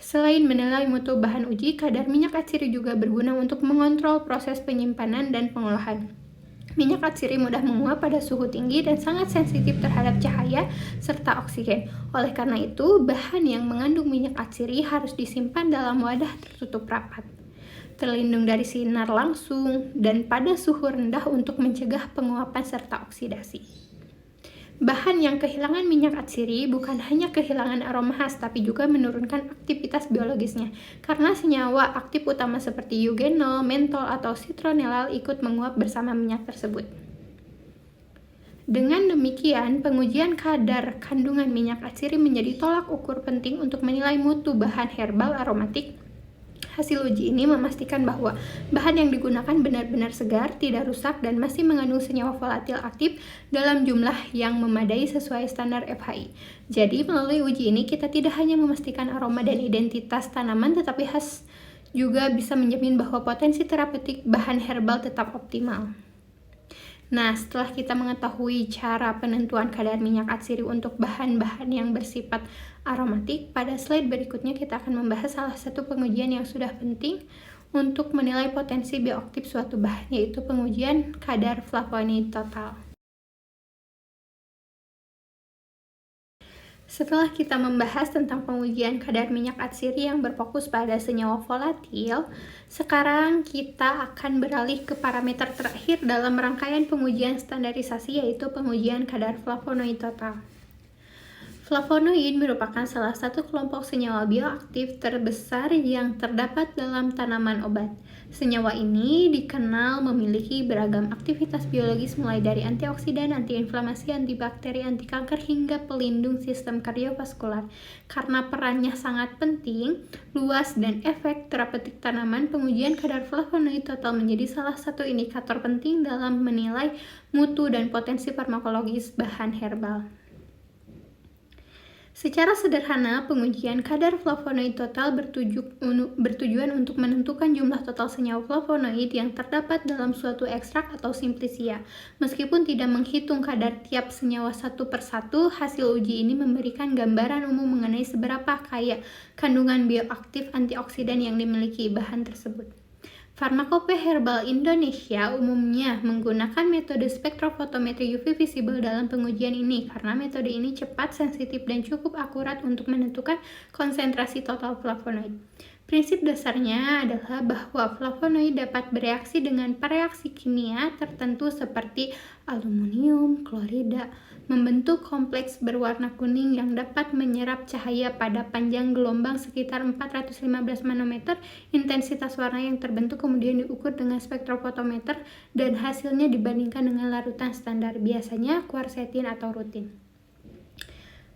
Selain menilai mutu bahan uji, kadar minyak atsiri juga berguna untuk mengontrol proses penyimpanan dan pengolahan. Minyak atsiri mudah menguap pada suhu tinggi dan sangat sensitif terhadap cahaya serta oksigen. Oleh karena itu, bahan yang mengandung minyak atsiri harus disimpan dalam wadah tertutup rapat. terlindung dari sinar langsung, dan pada suhu rendah untuk mencegah penguapan serta oksidasi. Bahan yang kehilangan minyak atsiri bukan hanya kehilangan aroma khas, tapi juga menurunkan aktivitas biologisnya, karena senyawa aktif utama seperti eugenol, mentol, atau citronellal ikut menguap bersama minyak tersebut. Dengan demikian, pengujian kadar kandungan minyak atsiri menjadi tolak ukur penting untuk menilai mutu bahan herbal aromatik. Hasil uji ini memastikan bahwa bahan yang digunakan benar-benar segar, tidak rusak, dan masih mengandung senyawa volatil aktif dalam jumlah yang memadai sesuai standar FHI. Jadi, melalui uji ini kita tidak hanya memastikan aroma dan identitas tanaman, tetapi juga bisa menjamin bahwa potensi terapeutik bahan herbal tetap optimal. Nah, setelah kita mengetahui cara penentuan kadar minyak atsiri untuk bahan-bahan yang bersifat aromatik, pada slide berikutnya kita akan membahas salah satu pengujian yang sudah penting untuk menilai potensi bioaktif suatu bahan, yaitu pengujian kadar flavonoid total. Setelah kita membahas tentang pengujian kadar minyak atsiri yang berfokus pada senyawa volatil, sekarang kita akan beralih ke parameter terakhir dalam rangkaian pengujian standarisasi, yaitu pengujian kadar flavonoid total. Flavonoid merupakan salah satu kelompok senyawa bioaktif terbesar yang terdapat dalam tanaman obat. Senyawa ini dikenal memiliki beragam aktivitas biologis mulai dari antioksidan, antiinflamasi, antibakteri, anti kanker, hingga pelindung sistem kardiovaskular. Karena perannya sangat penting, luas, dan efek terapeutik tanaman, pengujian kadar flavonoid total menjadi salah satu indikator penting dalam menilai mutu dan potensi farmakologis bahan herbal. Secara sederhana, pengujian kadar flavonoid total bertujuan untuk menentukan jumlah total senyawa flavonoid yang terdapat dalam suatu ekstrak atau simplicia. Meskipun tidak menghitung kadar tiap senyawa satu persatu, hasil uji ini memberikan gambaran umum mengenai seberapa kaya kandungan bioaktif antioksidan yang dimiliki bahan tersebut. Farmakope Herbal Indonesia umumnya menggunakan metode spektrofotometri UV visible dalam pengujian ini karena metode ini cepat, sensitif, dan cukup akurat untuk menentukan konsentrasi total flavonoid. Prinsip dasarnya adalah bahwa flavonoid dapat bereaksi dengan reaksi kimia tertentu seperti aluminium klorida, membentuk kompleks berwarna kuning yang dapat menyerap cahaya pada panjang gelombang sekitar 415 nanometer. Intensitas warna yang terbentuk kemudian diukur dengan spektrofotometer dan hasilnya dibandingkan dengan larutan standar, biasanya quercetin atau rutin.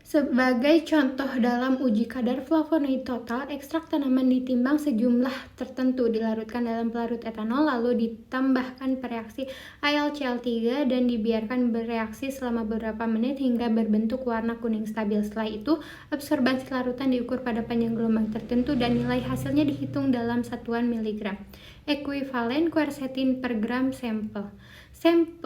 Sebagai contoh dalam uji kadar flavonoid total, ekstrak tanaman ditimbang sejumlah tertentu, dilarutkan dalam pelarut etanol, lalu ditambahkan pereaksi AlCl3 dan dibiarkan bereaksi selama beberapa menit hingga berbentuk warna kuning stabil. Setelah itu, absorbansi larutan diukur pada panjang gelombang tertentu dan nilai hasilnya dihitung dalam satuan miligram. Ekuivalen quercetin per gram sampel.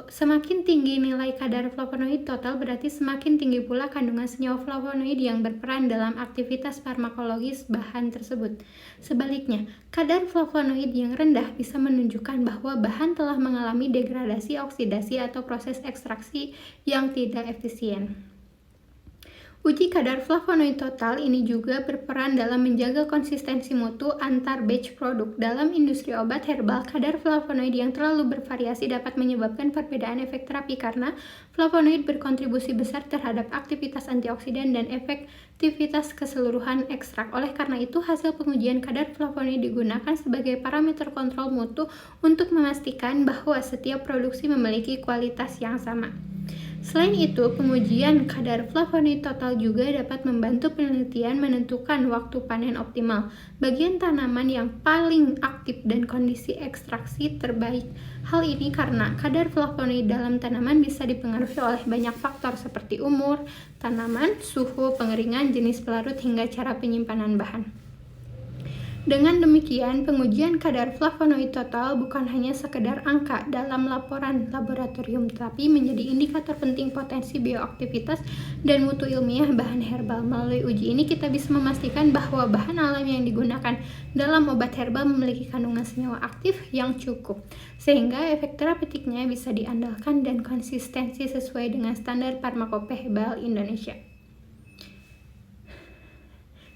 Semakin tinggi nilai kadar flavonoid total, berarti semakin tinggi pula kandungan senyawa flavonoid yang berperan dalam aktivitas farmakologis bahan tersebut. Sebaliknya, kadar flavonoid yang rendah bisa menunjukkan bahwa bahan telah mengalami degradasi, oksidasi, atau proses ekstraksi yang tidak efisien. Uji kadar flavonoid total ini juga berperan dalam menjaga konsistensi mutu antar batch produk. Dalam industri obat herbal, kadar flavonoid yang terlalu bervariasi dapat menyebabkan perbedaan efek terapi karena flavonoid berkontribusi besar terhadap aktivitas antioksidan dan efektivitas keseluruhan ekstrak. Oleh karena itu, hasil pengujian kadar flavonoid digunakan sebagai parameter kontrol mutu untuk memastikan bahwa setiap produksi memiliki kualitas yang sama. Selain itu, pengujian kadar flavonoid total juga dapat membantu penelitian menentukan waktu panen optimal, bagian tanaman yang paling aktif, dan kondisi ekstraksi terbaik. Hal ini karena kadar flavonoid dalam tanaman bisa dipengaruhi oleh banyak faktor seperti umur tanaman, suhu, pengeringan, jenis pelarut, hingga cara penyimpanan bahan. Dengan demikian, pengujian kadar flavonoid total bukan hanya sekedar angka dalam laporan laboratorium, tetapi menjadi indikator penting potensi bioaktivitas dan mutu ilmiah bahan herbal. Melalui uji ini kita bisa memastikan bahwa bahan alami yang digunakan dalam obat herbal memiliki kandungan senyawa aktif yang cukup, sehingga efek terapeutiknya bisa diandalkan dan konsistensi sesuai dengan standar Farmakope Herbal Indonesia.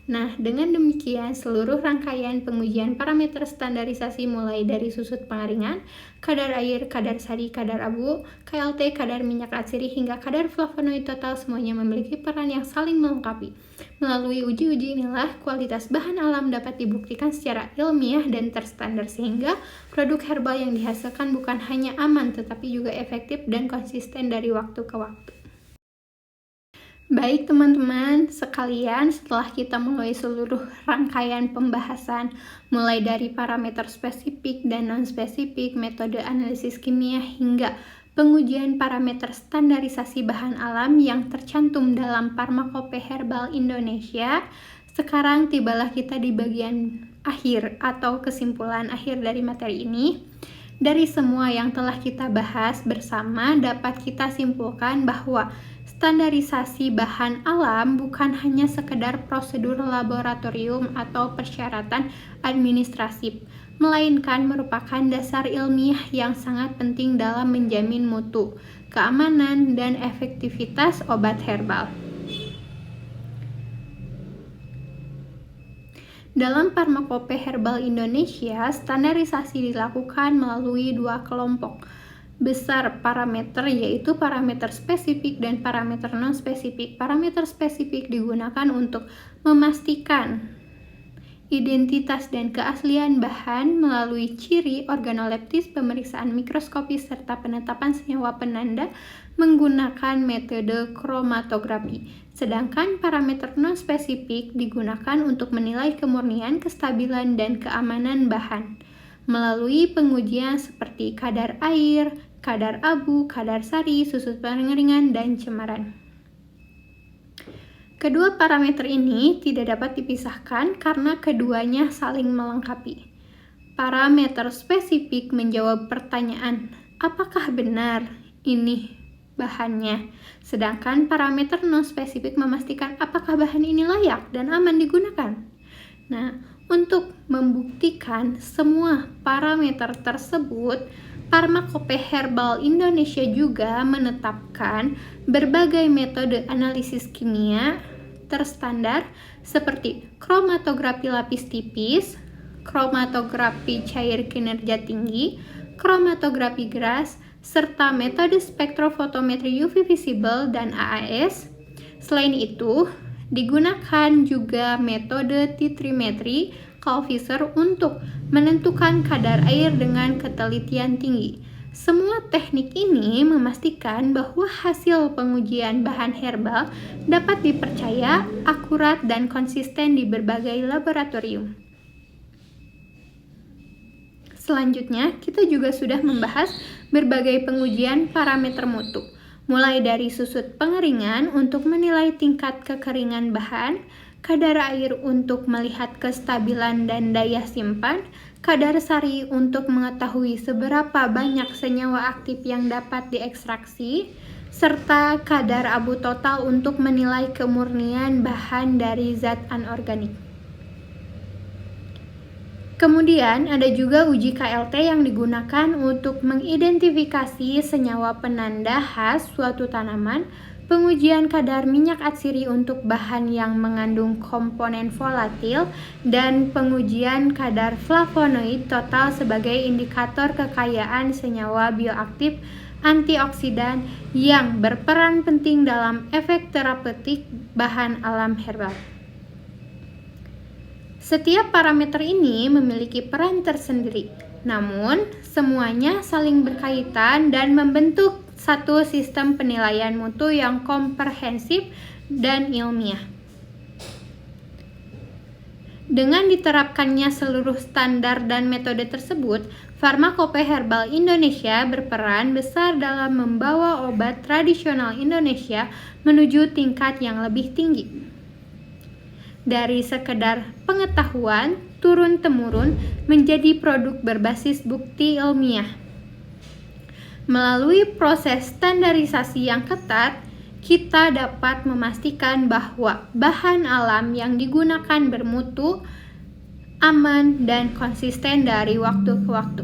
Nah, dengan demikian seluruh rangkaian pengujian parameter standarisasi mulai dari susut pengeringan, kadar air, kadar sari, kadar abu, KLT, kadar minyak atsiri, hingga kadar flavonoid total semuanya memiliki peran yang saling melengkapi. Melalui uji-uji inilah kualitas bahan alam dapat dibuktikan secara ilmiah dan terstandar sehingga produk herbal yang dihasilkan bukan hanya aman tetapi juga efektif dan konsisten dari waktu ke waktu. Baik teman-teman sekalian, setelah kita mulai seluruh rangkaian pembahasan mulai dari parameter spesifik dan non-spesifik, metode analisis kimia hingga pengujian parameter standarisasi bahan alam yang tercantum dalam Pharmacope Herbal Indonesia, sekarang tibalah kita di bagian akhir atau kesimpulan akhir dari materi ini. Dari semua yang telah kita bahas bersama dapat kita simpulkan bahwa standarisasi bahan alam bukan hanya sekedar prosedur laboratorium atau persyaratan administratif, melainkan merupakan dasar ilmiah yang sangat penting dalam menjamin mutu, keamanan, dan efektivitas obat herbal. Dalam Pharmacope Herbal Indonesia, standarisasi dilakukan melalui dua kelompok besar parameter, yaitu parameter spesifik dan parameter non-spesifik. Parameter spesifik digunakan untuk memastikan identitas dan keaslian bahan melalui ciri organoleptis, pemeriksaan mikroskopis, serta penetapan senyawa penanda menggunakan metode kromatografi. Sedangkan parameter non-spesifik digunakan untuk menilai kemurnian, kestabilan, dan keamanan bahan melalui pengujian seperti kadar air, kadar abu, kadar sari, susut pengeringan, dan cemaran. Kedua parameter ini tidak dapat dipisahkan karena keduanya saling melengkapi. Parameter spesifik menjawab pertanyaan, apakah benar ini bahannya? Sedangkan parameter non-spesifik memastikan apakah bahan ini layak dan aman digunakan. Nah, untuk membuktikan semua parameter tersebut, Pharmacope Herbal Indonesia juga menetapkan berbagai metode analisis kimia terstandar seperti kromatografi lapis tipis, kromatografi cair kinerja tinggi, kromatografi geras, serta metode spektrofotometri UV visible dan AAS. Selain itu, digunakan juga metode titrimetri Kalvisser untuk menentukan kadar air dengan ketelitian tinggi. Semua teknik ini memastikan bahwa hasil pengujian bahan herbal dapat dipercaya, akurat, dan konsisten di berbagai laboratorium. Selanjutnya, kita juga sudah membahas berbagai pengujian parameter mutu, mulai dari susut pengeringan untuk menilai tingkat kekeringan bahan, kadar air untuk melihat kestabilan dan daya simpan, kadar sari untuk mengetahui seberapa banyak senyawa aktif yang dapat diekstraksi, serta kadar abu total untuk menilai kemurnian bahan dari zat anorganik. Kemudian ada juga uji KLT yang digunakan untuk mengidentifikasi senyawa penanda khas suatu tanaman, pengujian kadar minyak atsiri untuk bahan yang mengandung komponen volatil, dan pengujian kadar flavonoid total sebagai indikator kekayaan senyawa bioaktif antioksidan yang berperan penting dalam efek terapeutik bahan alam herbal. Setiap parameter ini memiliki peran tersendiri, namun semuanya saling berkaitan dan membentuk satu sistem penilaian mutu yang komprehensif dan ilmiah. Dengan diterapkannya seluruh standar dan metode tersebut, Pharmacope Herbal Indonesia berperan besar dalam membawa obat tradisional Indonesia menuju tingkat yang lebih tinggi. Dari sekedar pengetahuan turun-temurun menjadi produk berbasis bukti ilmiah. Melalui proses standarisasi yang ketat, kita dapat memastikan bahwa bahan alam yang digunakan bermutu, aman, dan konsisten dari waktu ke waktu.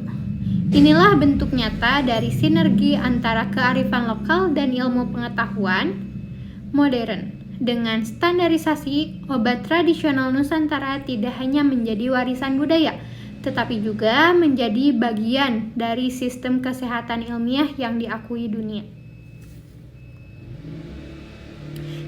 Inilah bentuk nyata dari sinergi antara kearifan lokal dan ilmu pengetahuan modern Dengan standarisasi, obat tradisional Nusantara tidak hanya menjadi warisan budaya, tetapi juga menjadi bagian dari sistem kesehatan ilmiah yang diakui dunia.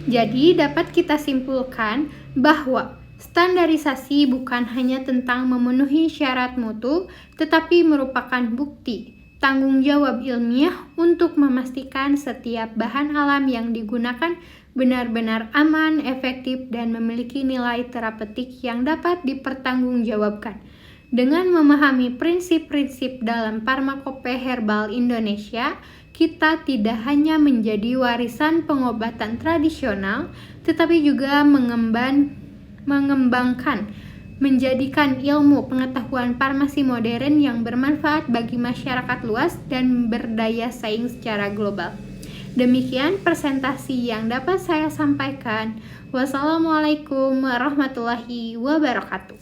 Jadi, dapat kita simpulkan bahwa standarisasi bukan hanya tentang memenuhi syarat mutu, tetapi merupakan bukti tanggung jawab ilmiah untuk memastikan setiap bahan alam yang digunakan benar-benar aman, efektif, dan memiliki nilai terapeutik yang dapat dipertanggungjawabkan. Dengan memahami prinsip-prinsip dalam Pharmacope Herbal Indonesia, kita tidak hanya menjadi warisan pengobatan tradisional, tetapi juga menjadikan ilmu pengetahuan farmasi modern yang bermanfaat bagi masyarakat luas dan berdaya saing secara global. Demikian presentasi yang dapat saya sampaikan. Wassalamualaikum warahmatullahi wabarakatuh.